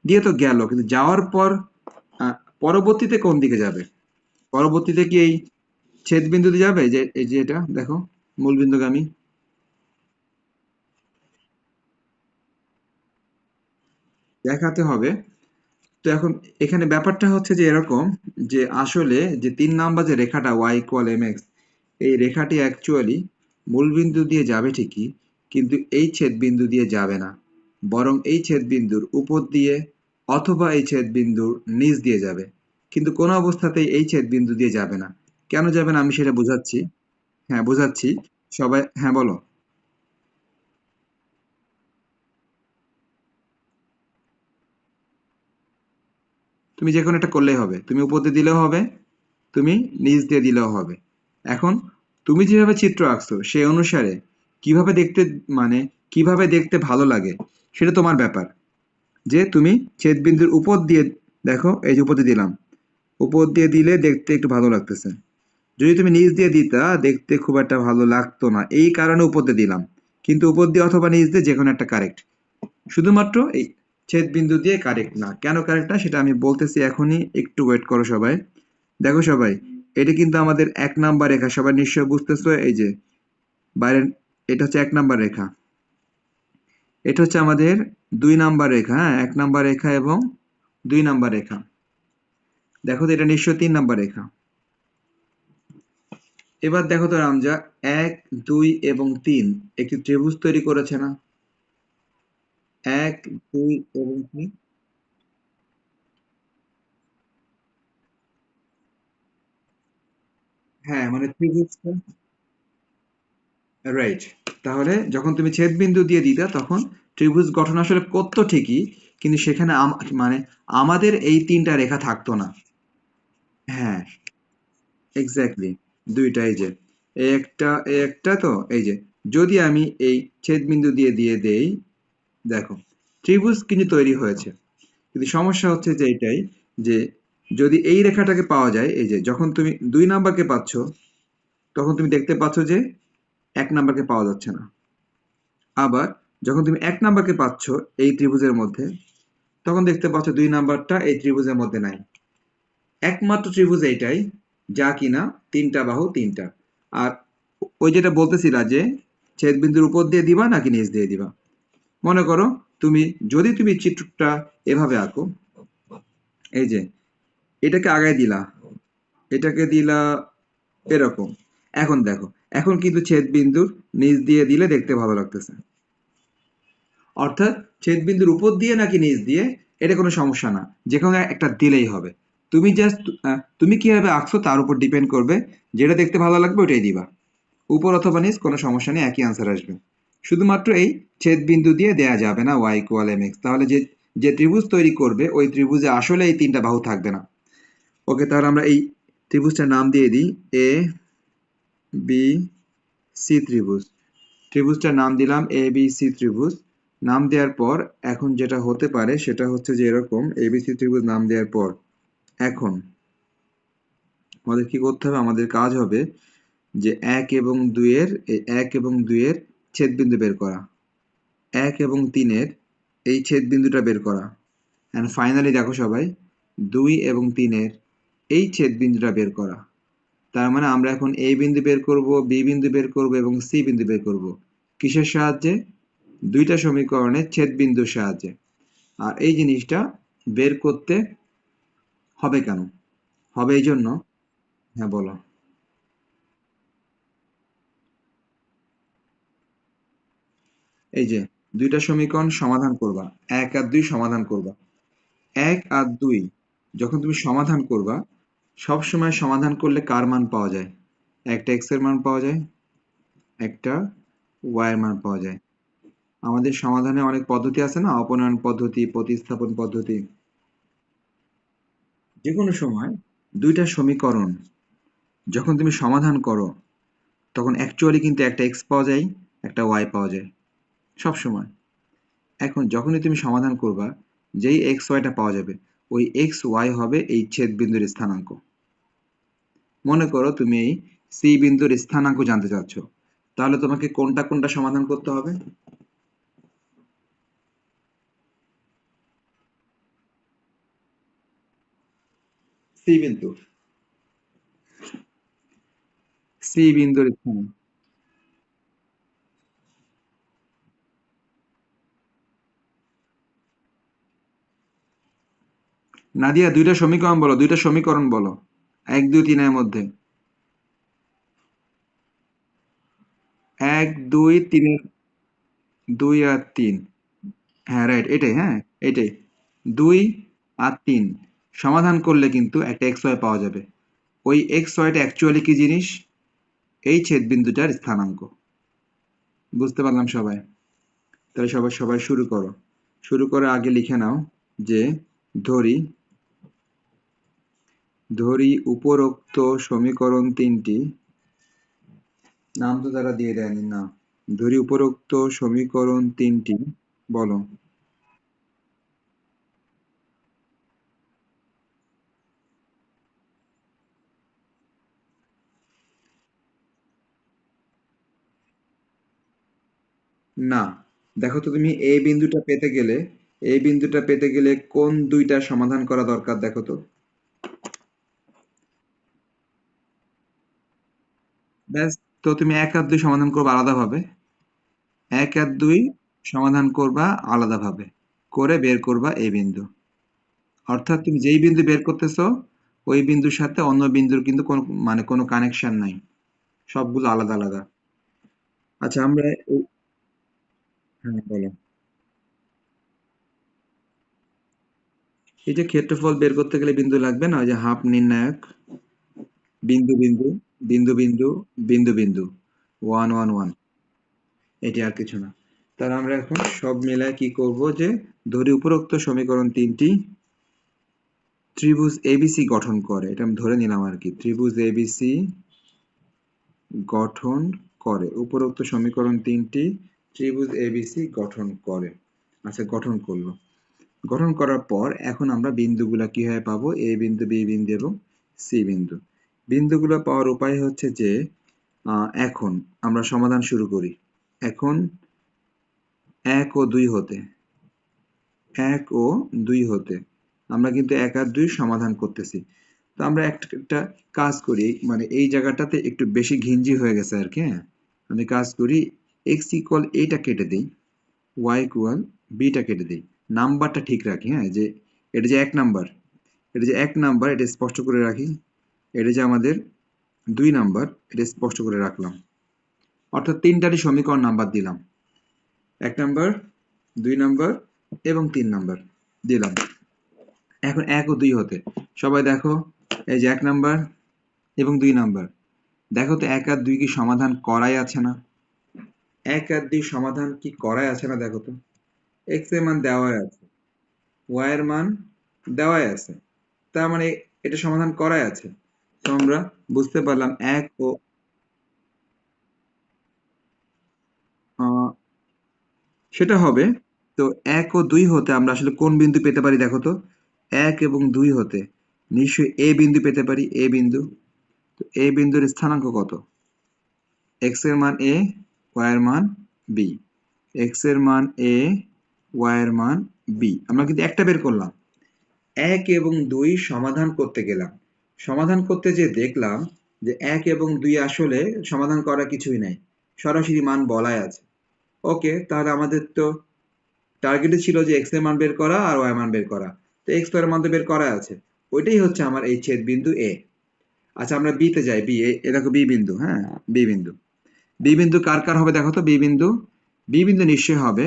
দিয়ে তো গেল, কিন্তু যাওয়ার পর আহ, পরবর্তীতে কোন দিকে যাবে? পরবর্তীতে কি এই ছেদ বিন্দু দিয়ে যাবে, যে এই যে এটা দেখো মূলবিন্দুগামী। দেখাতে হবে। তো এখন এখানে ব্যাপারটা হচ্ছে যে এরকম, যে আসলে যে 3 নাম্বার যে রেখাটা y ইকুয়াল mx, এই রেখাটি অ্যাকচুয়ালি মূলবিন্দু দিয়ে যাবে ঠিকই, কিন্তু এই ছেদবিন্দু দিয়ে যাবে না, বরং এই ছেদবিন্দুর উপর দিয়ে অথবা এই ছেদবিন্দুর নিচ দিয়ে যাবে, কিন্তু কোনো অবস্থাতেই এই ছেদবিন্দু দিয়ে যাবে না। কেন যাবে না আমি সেটা বোঝাচ্ছি। হ্যাঁ বোঝাচ্ছি, সবাই হ্যাঁ বলো। তুমি যে কোনো একটা করলেই হবে, তুমি উপর দিয়ে দিলেও হবে, তুমি নিচ দিয়ে দিলেও হবে। এখন তুমি যেভাবে চিত্র আঁকছো সেই অনুসারে কিভাবে দেখতে, মানে কিভাবে দেখতে ভালো লাগে সেটা তোমার ব্যাপার। যে তুমি ছেদ বিন্দুর উপর দিয়ে দেখো, এই যে উপর দিয়ে দিলাম, উপর দিয়ে দিলে দেখতে একটু ভালো লাগতেছে। যদি তুমি নিচ দিয়ে দিতা দেখতে খুব একটা ভালো লাগতো না, এই কারণে উপর দিয়ে দিলাম। কিন্তু উপর দিয়ে অথবা নিচ দিয়ে যে কোনো একটা কারেক্ট, শুধুমাত্র এই ছেদ বিন্দু দিয়ে কারেক্ট না। কেন কারেক্ট না সেটা আমি বলতেছি এখনই, একটু ওয়েট করো সবাই। দেখো সবাই, এটা কিন্তু আমাদের 1 নাম্বার রেখা, সবাই নিশ্চয় বুঝতেছো। এই যে বাইরের, এটা হচ্ছে 1 নাম্বার রেখা, এটা হচ্ছে আমাদের 2 নাম্বার রেখা। হ্যাঁ, 1 নাম্বার রেখা এবং 2 নাম্বার রেখা। দেখো তো এটা নিশ্চয় 3 নাম্বার রেখা। এবার দেখো তো রামজা, 1, 2 এবং 3 একটি ত্রিভুজ তৈরি করেছে না? 1, 2 এবং 3। হ্যাঁ, মানে ত্রিভুজটা রাইট। তাহলে যখন তুমি ছেদ বিন্দু দিয়ে দিতা তখন ত্রিভুজ গঠন আসলে করতো ঠিকই, কিন্তু সেখানে মানে আমাদের এই 3টা রেখা থাকতো না। হ্যাঁ, এক্স্যাক্টলি। দুইটাই যে এই একটা তো এই যে, যদি আমি এই ছেদ বিন্দু দিয়ে দিয়ে দেই, দেখো ত্রিভুজ কিন্তু তৈরি হয়েছে। কিন্তু সমস্যা হচ্ছে যে এটাই, যে যদি এই রেখাটাকে পাওয়া যায়, এই যে যখন তুমি 2 নাম্বারকে পাচ্ছ তখন তুমি দেখতে পাচ্ছ যে 1 নাম্বারকে পাওয়া যাচ্ছে না। আবার যখন তুমি 1 নাম্বারকে পাচ্ছ এই ত্রিভুজের মধ্যে, তখন দেখতে পাচ্ছ 2 নাম্বারটা এই ত্রিভুজের মধ্যে নাই। একমাত্র ত্রিভুজ এইটাই যা কিনা 3টা বাহু 3টা। আর ওই যেটা বলতেছিলা যে ছেদ বিন্দুর উপর দিয়ে দিবা নাকি নিচ দিয়ে দিবা, মনে করো তুমি, যদি তুমি চিত্রটা এভাবে আঁকো, এই যে এটাকে আগায় দিলা, এটাকে দিলা এরকম। এখন দেখো, এখন কিন্তু ছেদ বিন্দুর নিচ দিয়ে দিলে দেখতে ভালো লাগতেছে। অর্থাৎ ছেদ বিন্দুর উপর দিয়ে নাকি নিচ দিয়ে এটা কোনো সমস্যা না, যে কোনো একটা দিলেই হবে। তুমি জাস্ট তুমি কিভাবে আঁকছো তার উপর ডিপেন্ড করবে, যেটা দেখতে ভালো লাগবে ওটাই দিবা। উপর অথবা নিচ কোনো সমস্যা নেই, একই আনসার আসবে। শুধুমাত্র এই ছেদ বিন্দু দিয়ে দেয়া যাবে না y=mx, তাহলে যে যে ত্রিভুজ তৈরি করবে ওই ত্রিভুজে আসলে এই 3টা বাহু থাকবে না। ওকে, তাহলে আমরা এই ত্রিভুজটার নাম দিয়ে দিই এ বি সি ত্রিভুজ। ত্রিভুজটার নাম দিলাম এ বি সি ত্রিভুজ। নাম দেওয়ার পর এখন যেটা হতে পারে সেটা হচ্ছে যে এরকম, এবিসি ত্রিভুজ নাম দেওয়ার পর এখন আমাদের কি করতে হবে, আমাদের কাজ হবে যে 1 এবং 2-এর ছেদবিন্দু বের করা, 1 এবং 3-এর এই ছেদবিন্দুটা বের করা, অ্যান্ড ফাইনালি দেখো সবাই 2 এবং 3-এর এই ছেদবিন্দুটা বের করা। তার মানে আমরা এখন এ বিন্দু বের করব, বি বিন্দু বের করব এবং সি বিন্দু বের করব। কিসের সাহায্যে? 2টা সমীকরণের ছেদবিন্দুর সাহায্যে। আর এই জিনিসটা বের করতে হবে কেন? হবে এই জন্য, হ্যাঁ বলো। এই যে 2টা সমীকরণ সমাধান করবা, 1 আর 2 সমাধান করবা। 1 আর 2 যখন তুমি সমাধান করবা, সব সময় সমাধান করলে কার মান পাওয়া যায়? একটা x এর মান পাওয়া যায়, একটা y এর মান পাওয়া যায়। আমাদের সমাধানে অনেক পদ্ধতি আছে না, অপনয়ন পদ্ধতি, প্রতিস্থাপন পদ্ধতি। যে কোনো সময় 2টা সমীকরণ যখন তুমি সমাধান করো তখন অ্যাকচুয়ালি কিন্তু একটা x পাওয়া যায়, একটা y পাওয়া যায় সব সময়। এখন যখনই তুমি সমাধান করবা, যেই এক্স ওয়াইটা পাওয়া যাবে, ওই এক্স ওয়াই হবে এই ছেদ বিন্দুর স্থানাঙ্ক। মনে করো তুমি এই সি বিন্দুর স্থানাঙ্ক জানতে চাচ্ছ, তাহলে তোমাকে কোনটা কোনটা সমাধান করতে হবে? সি বিন্দু, সি বিন্দুর স্থানাঙ্ক। নাদিয়া, 2টা সমীকরণ বলো, 2টা সমীকরণ বলো 1, 2, 3-এর মধ্যে। 1, 2, 3-এর 2 আর 3। হ্যাঁ রাইট, এটাই, হ্যাঁ এটাই। 2 আর 3 সমাধান করলে কিন্তু একটা এক্স ওয়াই পাওয়া যাবে। ওই এক্স ওয়াইটা অ্যাকচুয়ালি কি জিনিস? এই ছেদবিন্দুটার স্থানাঙ্ক। বুঝতে পারলাম সবাই? তাহলে সবাই সবাই শুরু করো। শুরু করে আগে লিখে নাও যে, ধরি ধরি উপরোক্ত সমীকরণ তিনটি, নাম তো তারা দিয়ে দেয়নি না, ধরি উপরোক্ত সমীকরণ তিনটি, বলো। না, দেখো তো তুমি এই বিন্দুটা পেতে গেলে, এই বিন্দুটা পেতে গেলে কোন দুইটা সমাধান করা দরকার দেখো তো। ব্যাস, তো তুমি এক আর দুই সমাধান করবে আলাদাভাবে, এক আর দুই সমাধান করবা আলাদাভাবে, করে বের করবা এই বিন্দু। অর্থাৎ তুমি যেই বিন্দু বের করতেছো ওই বিন্দুর সাথে অন্য বিন্দুর কিন্তু কোনো মানে কোনো কানেকশন নাই, সবগুলো আলাদা আলাদা। আচ্ছা আমরা হ্যাঁ বলো। এই যে ক্ষেত্রফল বের করতে গেলে বিন্দু লাগবে না, ওই যে হাফ নির্ণায়ক, বিন্দু বিন্দু বিন্দু বিন্দু বিন্দু বিন্দু, ওয়ান ওয়ান ওয়ান, এটি আর কিছু না। তাহলে আমরা এখন সব মিলায় কি করব যে, ধরি উপরোক্ত সমীকরণ তিনটি ত্রিভুজ এবিসি গঠন করে, এটা আমি ধরে নিলাম আর কি, ত্রিভুজ এবিসি গঠন করে, উপরোক্ত সমীকরণ তিনটি ত্রিভুজ এবিসি গঠন করে। আচ্ছা গঠন করলো, গঠন করার পর এখন আমরা বিন্দুগুলা কিভাবে পাবো, এ বিন্দু বি বিন্দু এবং সি বিন্দু। বিন্দুগুলো পাওয়ার উপায় হচ্ছে যে, এখন আমরা সমাধান শুরু করি। এখন এক ও দুই হতে, এক ও দুই হতে আমরা কিন্তু এক আর দুই সমাধান করতেছি। তো আমরা একটা কাজ করি, মানে এই জায়গাটাতে একটু বেশি ঘিঞ্জি হয়ে গেছে আর কি, হ্যাঁ। আমি কাজ করি, এক্স ইকুয়াল এইটা কেটে দিই, ওয়াই ইকুয়াল বিটা কেটে দিই, নাম্বারটা ঠিক রাখি, হ্যাঁ, যে এটা যে এক নাম্বার, এটা যে এক নাম্বার এটা স্পষ্ট করে রাখি, এটা যে আমাদের দুই নাম্বার এটা স্পষ্ট করে রাখলাম। অর্থাৎ তিনটারই সমীকরণ নাম্বার দিলাম, এক নাম্বার, দুই নাম্বার এবং তিন নাম্বার দিলাম। এখন এক ও দুই হতে সবাই দেখো, এই যে এক নাম্বার এবং দুই নাম্বার, দেখো তো এক আর দুই কি সমাধান করাই আছে না, এক আর দুই সমাধান কি করাই আছে না, দেখো তো এক্স এর মান দেওয়াই আছে, ওয়াই এর মান দেওয়াই আছে, তার মানে এটা সমাধান করাই আছে। তো আমরা বুঝতে পারলাম এক ও আহ, সেটা হবে। তো এক ও দুই হতে আমরা আসলে কোন বিন্দু পেতে পারি দেখো তো, এক এবং দুই হতে নিশ্চয়ই এ বিন্দু পেতে পারি, এ বিন্দু। তো এ বিন্দুর স্থানাঙ্ক কত, এক্স এর মান এ, ওয়াই এর মান বি, এক্স এর মান এ, ওয়াই এর মান বি, আমরা কিন্তু একটা বের করলাম। এক এবং দুই সমাধান করতে গেলাম, সমাধান করতে যে দেখলাম যে এক এবং দুই আসলে সমাধান করা কিছুই নাই, সরাসরি মান বলাই আছে। ওকে, তাহলে আমাদের তো টার্গেটে ছিল যে এক্স এর মান বের করা আর ওয়াই মান বের করা, তো এক্স এর মান তো বের করা আছে, ওইটাই হচ্ছে আমার এই ছেদ বিন্দু এ। আচ্ছা আমরা বি তে যাই, বি, এ দেখো বি বিন্দু, হ্যাঁ, বি বিন্দু, বি বিন্দু কার কার হবে দেখো তো, বি বিন্দু, বি বিন্দু নিশ্চয়ই হবে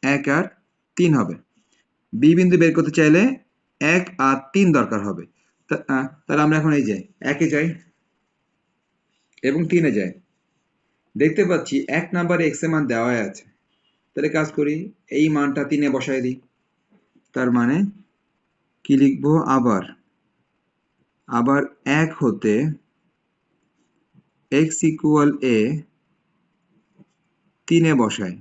এক আর তিন হবে। বি বিন্দু বের করতে চাইলে এক আর তিন দরকার হবে। তাহলে আমরা এখন এই যাই, একে যাই এবং তিনে যাই, দেখতে পাচ্ছি এক নাম্বারে এক্স এর মান দেওয়াই আছে, তাহলে কাজ করি, এই মানটা তিনে বসাই দিই। তার মানে কি লিখবো, আবার আবার এক হতে এক্স ইকুয়াল এ তিনে বসাই,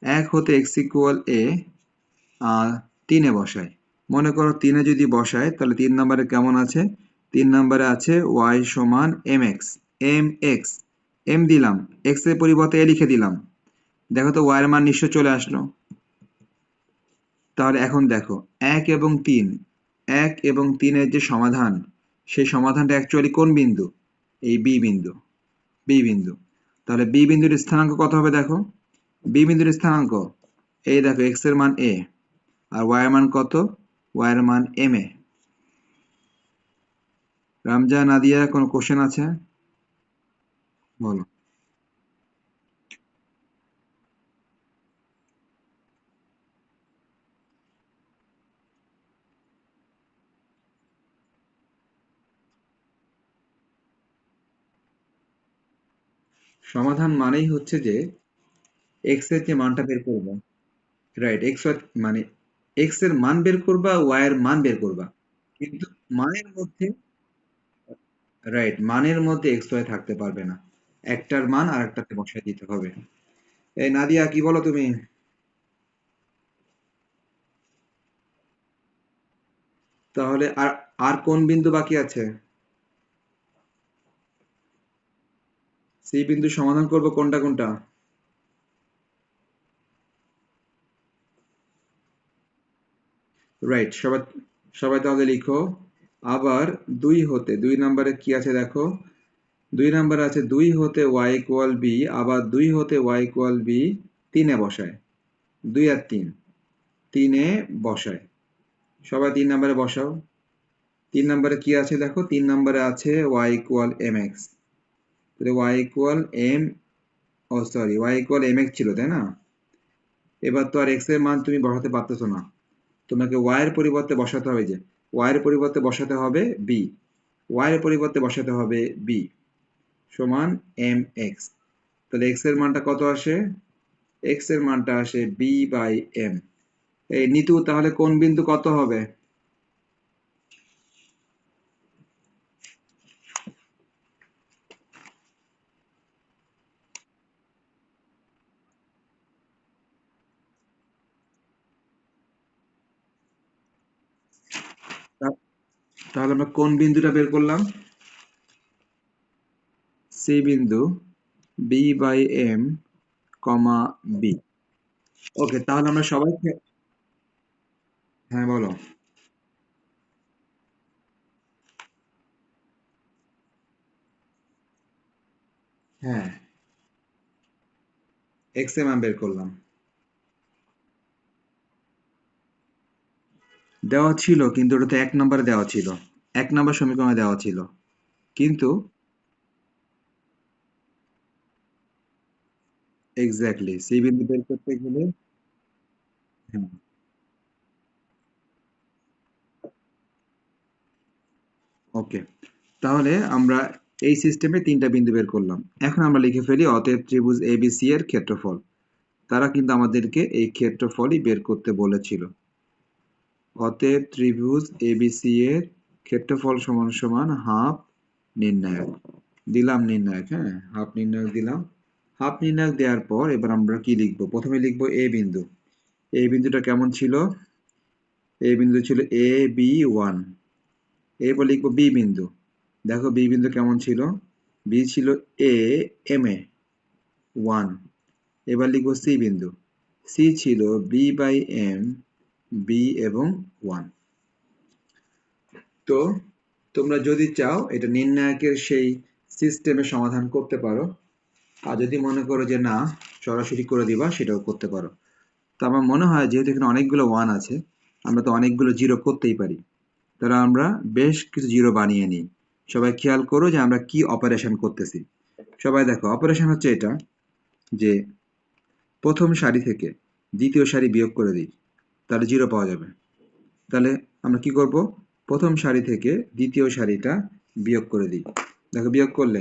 এক হতে এক্স ইকুয়াল এ তিনে বসাই। মনে করো তিনে যদি বসাই তাহলে তিন নম্বরে কেমন আছে, তিন নম্বরে আছে ওয়াই সমান m x, m x, m দিলাম, এক্স এর পরিবর্তে এ লিখে দিলাম, দেখো তো ওয়াই এর মান নিশ্চয় চলে আসলো। তাহলে এখন দেখো এক এবং তিন, এক এবং তিনের যে সমাধান, সেই সমাধানটা অ্যাকচুয়ালি কোন বিন্দু, এই বি বিন্দু, বি বিন্দু। তাহলে বি বিন্দুর স্থানাঙ্ক কত হবে দেখো, বি বিন্দুর স্থানাঙ্ক এই দেখো এক্স এর মান এ আর ওয়াই এর মান কত, ওয়াই এর মান এম এ। রামজা, নাদিয়া, কোনো কোশ্চেন আছে, বলো। সমাধান মানেই হচ্ছে যে এক্স এর যে মানটা বের করবো, রাইট, এক্স মানে এক্স এর মান বের করবা, ওয়াই এর মান বের করবা, কিন্তু মানের মধ্যে, রাইট, মানের মধ্যে এক্স ওয়াই থাকতে পারবে না, একটার মান আর একটাতে বসায় দিতে হবে। এই নাদিয়া, কি বলো তুমি? তাহলে আর আর কোন বিন্দু বাকি আছে? সেই বিন্দু সমাধান করব কোনটা কোনটা? রাইট, সবাই সবাই তাহলে লিখো। আবার দুই হতে, দুই নম্বরে কি আছে দেখো, দুই নম্বরে আছে দুই হতে ওয়াই ইকুয়াল বি, আবার দুই হতে ওয়াই ইকুয়াল বি তিনে বসায়, দুই আর তিন, তিনে বসায়। সবাই তিন নম্বরে বসাও। তিন নম্বরে কি আছে দেখো, তিন নম্বরে আছে ওয়াই ইকুয়াল এম এক্স। তাহলে Y equal M, oh sorry, Y equal M X ছিল তাই না? এবার তো আর এক্স এর মান তুমি বসাতে পারতেছো না, তোমাকে ওয়াই এর পরিবর্তে বসাতে হবে, যে ওয়াই এর পরিবর্তে বসাতে হবে বি, ওয়াই এর পরিবর্তে বসাতে হবে বি সমান এম এক্স। তাহলে এক্স এর মানটা কত আসে? এক্স এর মানটা আসে বি বাই এম। এই নিতু, তাহলে কোন বিন্দু কত হবে? তা- তাহলে আমরা কোন বিন্দুটা বের করলাম? সি বিন্দু, B by M comma B. Okay, তাহলে আমরা সবাই হ্যাঁ বলো। হ্যাঁ, এক্স এর মান বের করলাম। দেওয়া ছিল, কিন্তু ওটা তো এক নম্বরে দেওয়া ছিল, এক নম্বর সমীকরণে দেওয়া ছিল, কিন্তু এক্স্যাক্টলি সি বিন্দু বের করতে গেলে, হ্যাঁ, ওকে, তাহলে আমরা এই সিস্টেমে তিনটা বিন্দু বের করলাম। এখন আমরা লিখে ফেলি অতএব ত্রিভুজ এবিসি এর ক্ষেত্রফল। তারা কিন্তু আমাদেরকে এই ক্ষেত্রফলই বের করতে বলেছিল। অতএব ত্রিভুজ এবিসি এর ক্ষেত্রফল সমান সমান হাফ নির্ণায়ক। দিলাম নির্ণায়ক, হ্যাঁ, হাফ নির্ণায়ক দিলাম। হাফ নির্ণায়ক দেওয়ার পর এবার আমরা কি লিখব? প্রথমে লিখব এ বিন্দু। এই বিন্দুটা কেমন ছিল? এই বিন্দু ছিল এ বি ওয়ান। এরপর লিখব বি বিন্দু। দেখো বি বিন্দু কেমন ছিল? বি ছিল এ এম এ ওয়ান। এবার লিখব সি বিন্দু। সি ছিল বি বাই এম বি এবং ওয়ান। তো তোমরা যদি চাও এটা নির্ণায়কের সেই সিস্টেমে সমাধান করতে পারো, আর যদি মনে করো যে না সরাসরি করে দিবা, সেটাও করতে পারো। তো আমার মনে হয় যেহেতু এখানে অনেকগুলো ওয়ান আছে, আমরা তো অনেকগুলো জিরো করতেই পারি। তাহলে আমরা বেশ কিছু জিরো বানিয়ে নিই। সবাই খেয়াল করো যে আমরা কি অপারেশন করতেছি। সবাই দেখো, অপারেশন হচ্ছে এটা, যে প্রথম সারি থেকে দ্বিতীয় সারি বিয়োগ করে দিই, তাহলে জিরো পাওয়া যাবে। তাহলে আমরা কি করব? প্রথম সারি থেকে দ্বিতীয় সারিটা বিয়োগ করে দিই। দেখো বিয়োগ করলে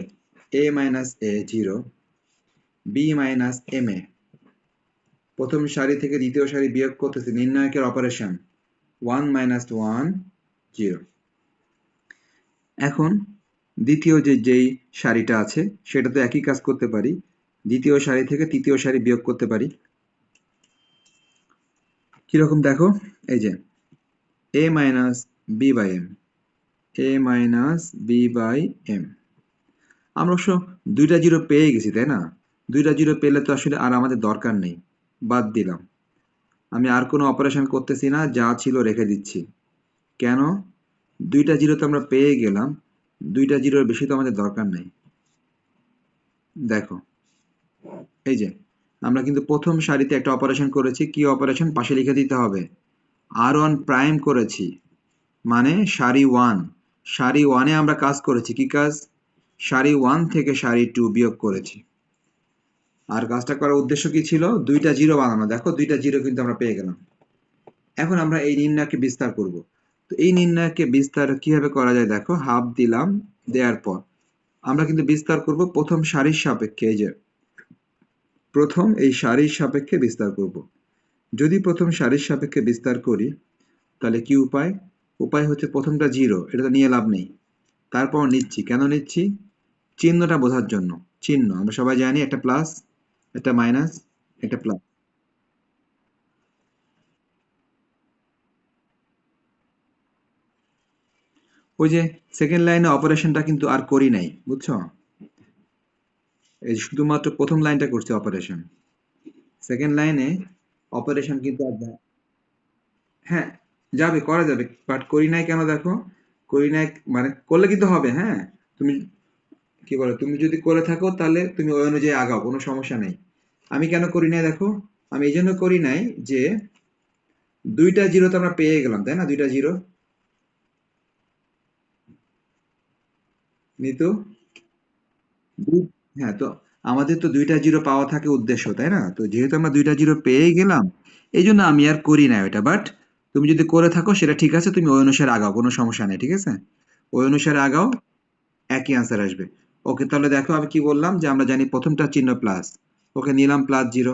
A minus A zero, B minus M A. প্রথম সারি থেকে দ্বিতীয় সারি বিয়োগ করতেছি, নির্ণায়কের operation, one minus one zero. এখন দ্বিতীয় যেই সারিটা আছে সেটা তো একই কাজ করতে পারি, দ্বিতীয় সারি থেকে তৃতীয় সারি বিয়োগ করতে পারি। কিরকম দেখো, এই যে A minus B by M, A minus B by M. আমরা অবশ্য দুইটা জিরো পেয়ে গেছি তাই না? দুইটা জিরো পেলে তো আসলে আর আমাদের দরকার নেই, বাদ দিলাম। আমি আর কোনো অপারেশন করতেছি না, যা ছিল রেখে দিচ্ছি। কেন? দুইটা জিরো তো আমরা পেয়ে গেলাম, দুইটা জিরোর বেশি তো আমাদের দরকার নেই। দেখো, এই যে আমরা কিন্তু প্রথম সারিতে একটা অপারেশন করেছি, কি অপারেশন? পাশে লিখে দিতে হবে, আর ওয়ান প্রাইম করেছি, মানে সারি ওয়ান। সারি ওয়ানে আমরা কাজ করেছি, কি কাজ? সারি ওয়ান থেকে সারি টু বিয়োগ করেছি। আর কাজটা করার উদ্দেশ্য কি ছিল? দুইটা জিরো বানানো। দেখো দুইটা জিরো কিন্তু আমরা পেয়ে গেলাম। এখন আমরা এই নির্ণয়কে বিস্তার করব। তো এই নির্ণয়কে বিস্তার কিভাবে করা যায় দেখো, হাফ দিলাম, দেওয়ার পর আমরা কিন্তু বিস্তার করব প্রথম সারির সাপেক্ষে। এই যে প্রথম এই সারির সাপেক্ষে বিস্তার করব। যদি প্রথম সারির সাপেক্ষে বিস্তার করি তাহলে কি উপায়? উপায় হচ্ছে প্রথমটা 0, এটা তো নিয়ে লাভ নেই। তারপর নিচ্ছি, কেন নিচ্ছি? চিহ্নটা বোঝার জন্য। চিহ্ন আমরা সবাই জানি, একটা প্লাস, একটা মাইনাস, একটা প্লাস। ওই যে সেকেন্ড লাইনে অপারেশনটা কিন্তু আর করি নাই, বুঝছো? এই শুধুমাত্র প্রথম লাইনটা করছি অপারেশন। সেকেন্ড লাইনে অপারেশন কিন্তু আর হ্যাঁ, যাবে, করা যাবে, বাট করি নাই কেন দেখো? করি নাই মানে করলে কিন্তু হবে, হ্যাঁ। তুমি কি বলো, তুমি যদি করে থাকো তাহলে তুমি ওই অনুযায়ী আগাও, কোনো সমস্যা নেই। আমি কেন করি নাই দেখো? আমি এই জন্য করি নাই যে দুইটা জিরো তো আমরা পেয়ে গেলাম, তাই না? দুইটা জিরো নিতু। দুই- হ্যাঁ, তো আমাদের তো দুইটা জিরো পাওয়া থাকে উদ্দেশ্য, তাই না? তো যেহেতু আমরা দুইটা জিরো পেয়ে গেলাম, এই জন্য আমি আর করি না ওটা। বাট তুমি যদি করে থাকো সেটা ঠিক আছে, তুমি ওই অনুসারে আগাও, কোনো সমস্যা নেই, ঠিক আছে? ওই অনুসারে আগাও, একই আনসার আসবে। ওকে, তাহলে দেখো আমি কি বললাম, যে আমরা জানি প্রথমটা চিহ্ন প্লাস, ওকে নিলাম প্লাস জিরো।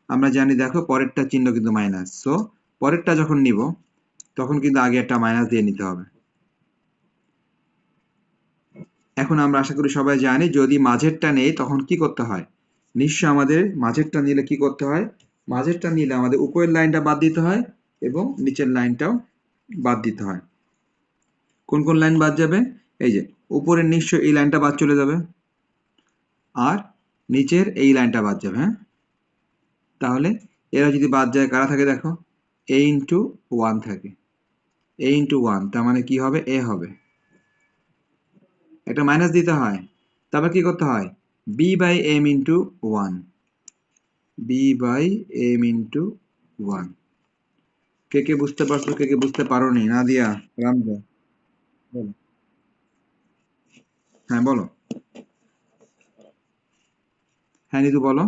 আমরা জানি দেখো পরেরটা চিহ্ন কিন্তু মাইনাস, সো পরেরটা যখন নিব তখন কিন্তু আগে একটা মাইনাস দিয়ে নিতে হবে। এখন আমরা আশা করি সবাই জানি যদি মাঝেরটা নেই তখন কি করতে হয়। নিশ্চয় আমাদের মাঝেরটা নিলে কি করতে হয়? মাঝেরটা নিলে আমাদের উপরের লাইনটা বাদ দিতে হয় এবং নিচের লাইনটাও বাদ দিতে হয়। কোন কোন লাইন বাদ যাবে? এই যে উপরের নিশ্চয় এই লাইনটা বাদ চলে যাবে, আর নিচের এই লাইনটা বাদ যাবে, হ্যাঁ। তাহলে এরা যদি বাদ যায়, কারা থাকে দেখো? এ ইন্টু ওয়ান থাকে। এ ইন্টু ওয়ান তার মানে কি হবে? এ হবে। একটা মাইনাস দিতে হয়। তারপর কি করতে হয়? B by M into one. B by M into one. কে কে বুঝতে পারছো, কে কে বুঝতে পারোনি? নাদিয়া, রামজা, বলো। হ্যাঁ বলো। হ্যাঁ নিতু বলো।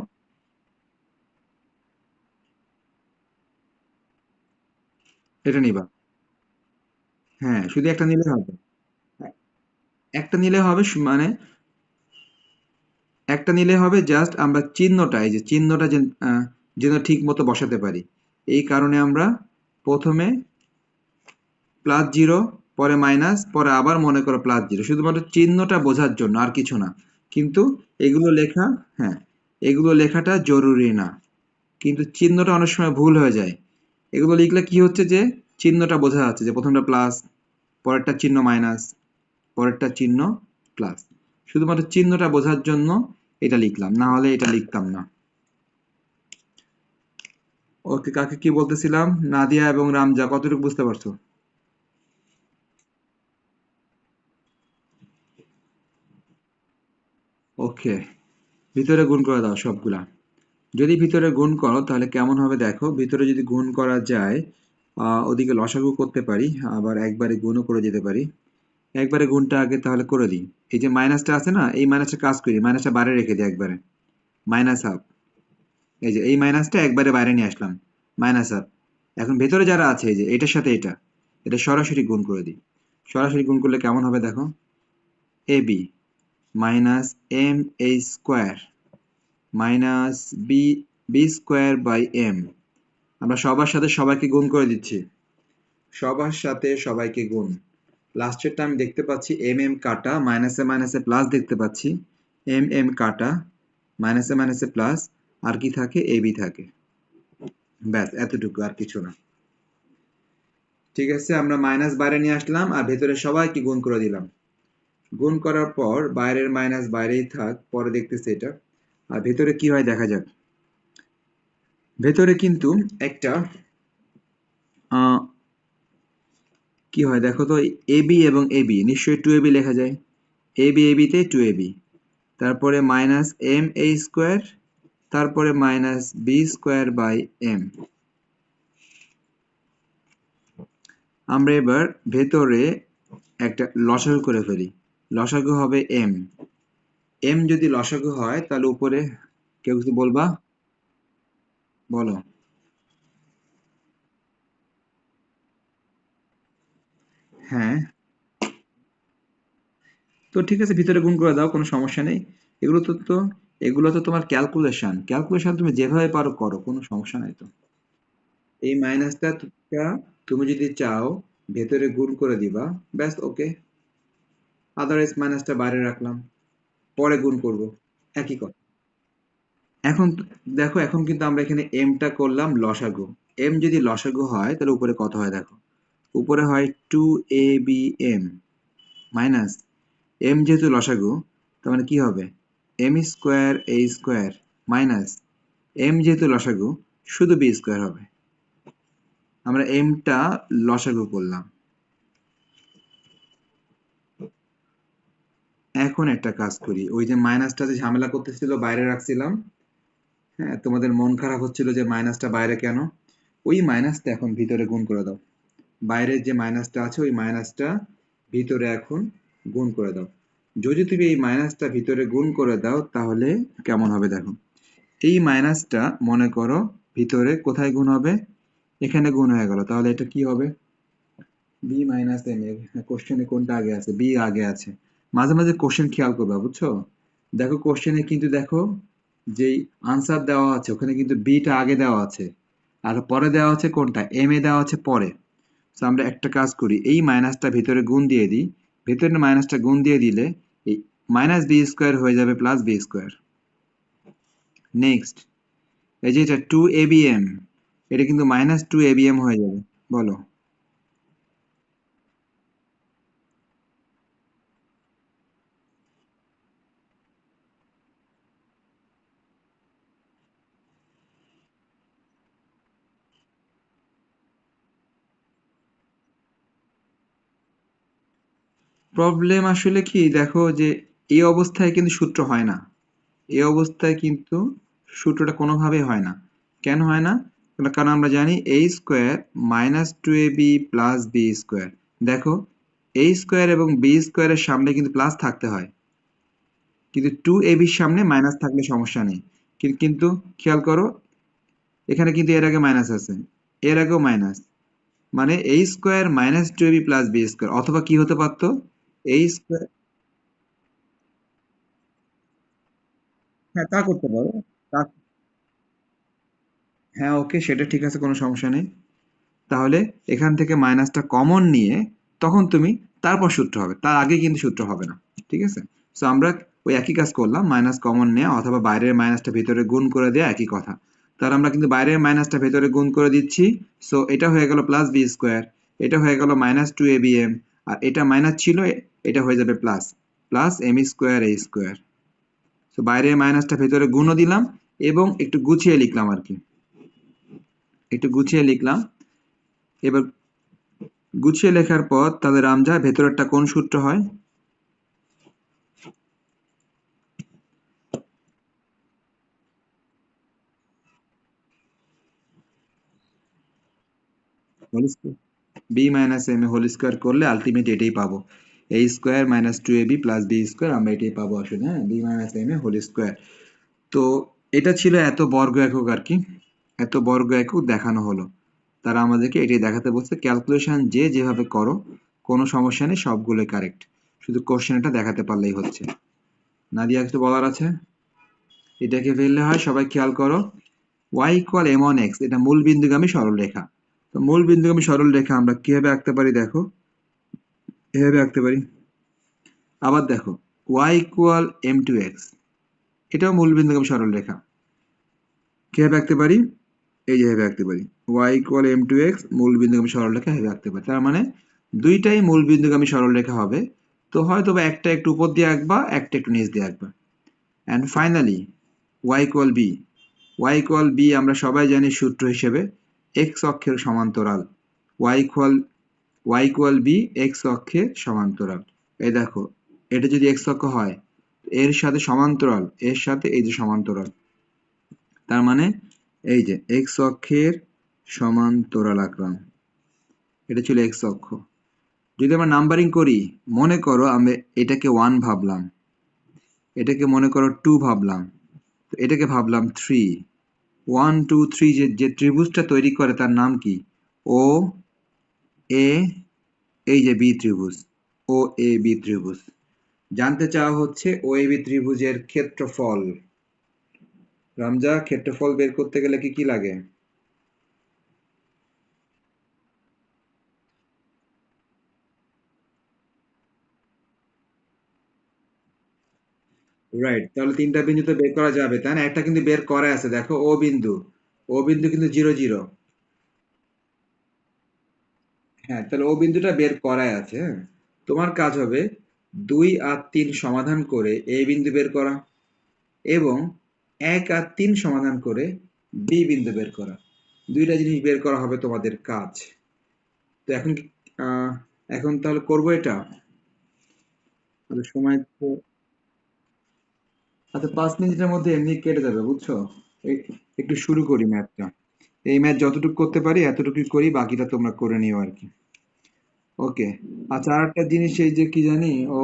এটা নিবা? হ্যাঁ, শুধু একটা নিলে হবে। একটা নিলে হবে, মানে একটা নিলে হবে, জাস্ট আমরা চিহ্নটা, এই যে চিহ্নটা যেন ঠিক মতো বসাতে পারি। এই কারণে আমরা প্রথমে প্লাস জিরো, পরে মাইনাস, পরে আবার মনে করো প্লাস জিরো, শুধুমাত্র চিহ্নটা বোঝার জন্য, আর কিছু না। কিন্তু এগুলো লেখা, হ্যাঁ, এগুলো লেখাটা জরুরি না, কিন্তু চিহ্নটা অনেক সময় ভুল হয়ে যায়। এগুলো লিখলে কি হচ্ছে, যে চিহ্নটা বোঝা যাচ্ছে যে প্রথমটা প্লাস, পরেরটা চিহ্ন মাইনাস, পরেরটা চিহ্ন প্লাস। শুধুমাত্র চিহ্নটা বোঝার জন্য এটা লিখলাম, না হলে এটা লিখতাম না। ওকে, কাকে কি বলতেছিলাম? নাদিয়া এবং রামজা, কতটুকু বুঝতে পারছো? ওকে, ভিতরে গুণ করে দাও সবগুলা। যদি ভিতরে গুণ করো তাহলে কেমন হবে দেখো। ভিতরে যদি গুণ করা যায়, ওদিকে লসাগু করতে পারি, আবার একবারে গুণও করে যেতে পারি। একবারে গুণটা আগে তাহলে করে দিই। এই যে মাইনাসটা আছে না, এই মাইনাসটা কাজ করি, মাইনাসটা বাইরে রেখে দিই একবারে। Minus half. এই যে এই মাইনাসটা একবারে বাইরে নিয়ে আসলাম, মাইনাস হাফ। এখন ভেতরে যারা আছে, এই যে এটার সাথে এটা, এটা সরাসরি গুণ করে দিই। সরাসরি গুণ করলে কেমন হবে দেখো? A B minus M A square minus B B square by M. আমরা সবার সাথে সবাইকে গুণ করে দিচ্ছি, সবার সাথে সবাইকে গুণ। লাস্টেরটা আমি দেখতে পাচ্ছি এম এম কাটা, মাইনাসে মাইনাসে প্লাস দেখতে পাচ্ছি, এম এম কাটা, মাইনাসে মাইনাসে প্লাস, আর কি থাকে? এ বি থাকে। ব্যাস এতটুকু, আর কিছু না। ঠিক আছে, আমরা মাইনাস বাইরে নিয়ে আসলাম আর ভেতরে সবাইকে গুণ করে দিলাম। গুণ করার পর বাইরের মাইনাস বাইরেই থাক, পরে দেখতেছি এটা। আর ভেতরে কি হয় দেখা যাক। ভেতরে কিন্তু একটা আহ, কি হয় দেখো তো, এ বি এবং এ বি নিশ্চয়ই টু এ বি লেখা যায়। এ বি এ বিতে টু এ বি, তারপরে মাইনাস এম এ স্কোয়ার, তারপরে minus b square by M. আমরা এবার ভেতরে একটা লসাগু করে ফেলি। লসাগু হবে এম। এম যদি লসাগু হয় তাহলে উপরে, কেউ কিছু বলবা? বলো। হ্যাঁ, তো ঠিক আছে, ভিতরে গুণ করে দাও, কোনো সমস্যা নেই। এগুলো তো তোমার ক্যালকুলেশন, ক্যালকুলেশন তুমি যেভাবে পারো করো, কোনো সমস্যা নাই তো। এই মাইনাসটা তুমি যদি চাও ভেতরে গুণ করে দিবা, ব্যাস ওকে। আদারওয়াইজ মাইনাসটা বাইরে রাখলাম, পরে গুণ করব, একই কথা। এখন দেখো, এখন কিন্তু আমরা এখানে এমটা করলাম লসাগু। এম যদি লসাগু হয় তাহলে উপরে কত হয় দেখো, উপরে হয় 2abm মাইনাস এম যেহেতু লসাগু, তার মানে কি হবে, এম স্কোয়ার এ স্কোয়ার মাইনাস এম যেহেতু লসাগু শুধু বি স্কোয়ার হবে। আমরা এমটা লসাগু করলাম। এখন একটা কাজ করি, ওই যে মাইনাসটা যে ঝামেলা করতেছিল বাইরে রাখছিলাম, হ্যাঁ তোমাদের মন খারাপ হচ্ছিল যে মাইনাসটা বাইরে কেন, ওই মাইনাসটা এখন ভিতরে গুণ করে দাও। বাইরের যে মাইনাসটা আছে ওই মাইনাসটা ভিতরে এখন গুণ করে দাও। যদি তুমি এই মাইনাসটা ভিতরে গুণ করে দাও তাহলে কেমন হবে দেখো, এই মাইনাসটা মনে করো ভিতরে কোথায় গুণ হবে, এখানে গুণ হয়ে গেল, তাহলে এটা কি হবে, বি মাইনাস এম এর কোশ্চেনে কোনটা আগে আছে, বি আগে আছে। মাঝে মাঝে কোশ্চেন খেয়াল করবা বুঝছো, দেখো কোশ্চেনে কিন্তু দেখো যেই আনসার দেওয়া আছে ওখানে কিন্তু বিটা আগে দেওয়া আছে, আর পরে দেওয়া আছে কোনটা, এম এ দেওয়া আছে পরে। তো আমরা একটা কাজ করি, এই মাইনাসটা ভিতরে গুণ দিয়ে দিই, ভিতরে মাইনাসটা গুণ দিয়ে দিলে এই মাইনাস বি স্কোয়ার হয়ে যাবে প্লাস বি স্কোয়ার। নেক্সট, এই যে এটা 2abm, এটা কিন্তু মাইনাস 2abm হয়ে যাবে, বলো। প্রবলেম আসলে কি দেখো, যে এই অবস্থায় কিন্তু সূত্র হয় না, এই অবস্থায় কিন্তু সূত্রটা কোনোভাবেই হয় না। কেন হয় না, কারণ আমরা জানি a square minus 2ab plus B square. দেখো, a স্কোয়ার এবং বি স্কোয়ারের সামনে কিন্তু প্লাস থাকতে হয়, কিন্তু 2ab এর সামনে মাইনাস থাকলে সমস্যা নেই। কিন্তু খেয়াল করো, এখানে কিন্তু এর আগে মাইনাস আছে, এর আগেও মাইনাস, মানে a square minus 2ab plus B square, অথবা কি হতে পারতো, a স্কোয়ার, হ্যাঁ তা করতে পারো, তা, হ্যাঁ ওকে সেটা ঠিক আছে, কোনো সমস্যা নেই। তাহলে এখান থেকে মাইনাসটা কমন নিয়ে তখন তুমি তারপর সূত্র হবে, তার আগে কিন্তু সূত্র হবে না, ঠিক আছে। সো আমরা ওই একই কাজ করলাম, মাইনাস কমন নেওয়া অথবা বাইরের মাইনাসটা ভিতরে গুণ করে দেওয়া একই কথা। তার আমরা কিন্তু বাইরের মাইনাসটা ভেতরে গুণ করে দিচ্ছি। সো এটা হয়ে গেল প্লাস বি স্কোয়ার, এটা হয়ে গেল মাইনাস 2abm, আর এটা মাইনাস ছিল, এটা হয়ে যাবে প্লাস, প্লাস এম স্কোয়ার এ স্কোয়ার। সো বাইরের মাইনাসটা ভেতরে গুণও দিলাম এবং একটু গুছিয়ে লিখলাম আর কি, একটু গুছিয়ে লিখলাম। এবার গুছিয়ে লেখার পর তাহলে রামজা ভেতরেরটা কোন সূত্র হয়, whole square, B minus M A whole square করলে আলটিমেট এটাই পাবো, A square minus 2ab plus B square, আমরা এটাই পাবো আসলে, হ্যাঁ B minus M A whole square. তো এটা ছিল এত বর্গ একক আর কি, এত বর্গ একক দেখানো হলো। তারা আমাদেরকে এটাই দেখাতে বলছে, ক্যালকুলেশন যে যেভাবে করো কোনো সমস্যা নেই, সবগুলোই কারেক্ট, শুধু কোশ্চেনটা দেখাতে পারলেই হচ্ছে। নাদিয়া কিছু বলার আছে, এটাকে ফেললে হয়, সবাই খেয়াল করো, y equal m on x, এটা মূল বিন্দুগামী সরলরেখা। তো মূল বিন্দুগামী সরলরেখা আমরা কিভাবে আঁকতে পারি দেখো, এভাবে আঁকতে পারি। আবার দেখো, y equal m two x, এটাও মূল বিন্দুগামী সরলরেখা, কিভাবে আঁকতে পারি, এই যেভাবে আঁকতে পারি, y equal m two x মূল বিন্দুগামী সরলরেখা এভাবে আঁকতে পারি। তার মানে দুইটাই মূল বিন্দুগামী সরলরেখা হবে। তো হয়তো বা একটা একটু উপর দিয়ে আঁকবা, একটা একটু নিচ দিয়ে আঁকবা। And finally y equal B, y equal B আমরা সবাই জানি সূত্র হিসেবে x অক্ষের সমান্তরাল, y ইকুয়াল বি x অক্ষের সমান্তরাল। এই দেখো, এটা যদি x অক্ষ হয় এর সাথে সমান্তরাল, এর সাথে এই যে সমান্তরাল, তার মানে এই যে x অক্ষের সমান্তরাল আঁকলাম, এটা ছিল x অক্ষ। যদি আমরা নাম্বারিং করি, মনে করো আমরা এটাকে 1 ভাবলাম, এটাকে মনে করো 2 ভাবলাম, এটাকে ভাবলাম 3, 1 2 3 যে যে ত্রিভুজটা তৈরি করে তার নাম কি, ও এ, এই যে বি ত্রিভুজ, ও এ বি ত্রিভুজ। জানতে চাওয়া হচ্ছে ও এ বি ত্রিভুজের ক্ষেত্রফল। রামজা, ক্ষেত্রফল বের করতে গেলে কি কি লাগে, রাইট, তাহলে তিনটা বিন্দু তো বের করা যাবে তাই না? একটা কিন্তু বের করা আছে, দেখো ও বিন্দু, ও বিন্দু কিন্তু 0 0। হ্যাঁ, তাহলে ও বিন্দুটা বের করাই আছে। হ্যাঁ, তোমার কাজ হবে 2 আর 3 সমাধান করে এ বিন্দু বের করা, এবং 1 আর 3 সমাধান করে বি বিন্দু বের করা। দুইটা জিনিস বের করা হবে তোমাদের কাজ। তো এখন আহ, এখন তাহলে করবো এটা। তাহলে সময় তো, আচ্ছা 5 মিনিটের মধ্যে এমনি কেটে যাবে বুঝছো। একটু শুরু করি ম্যাথটা। এই ম্যাথ যতটুকু করতে পারি এতটুকুই করি, বাকিটা তোমরা করে নিও আর কি। ওকে। আচ্ছা আর একটা জিনিস, এই যে কি জানি ও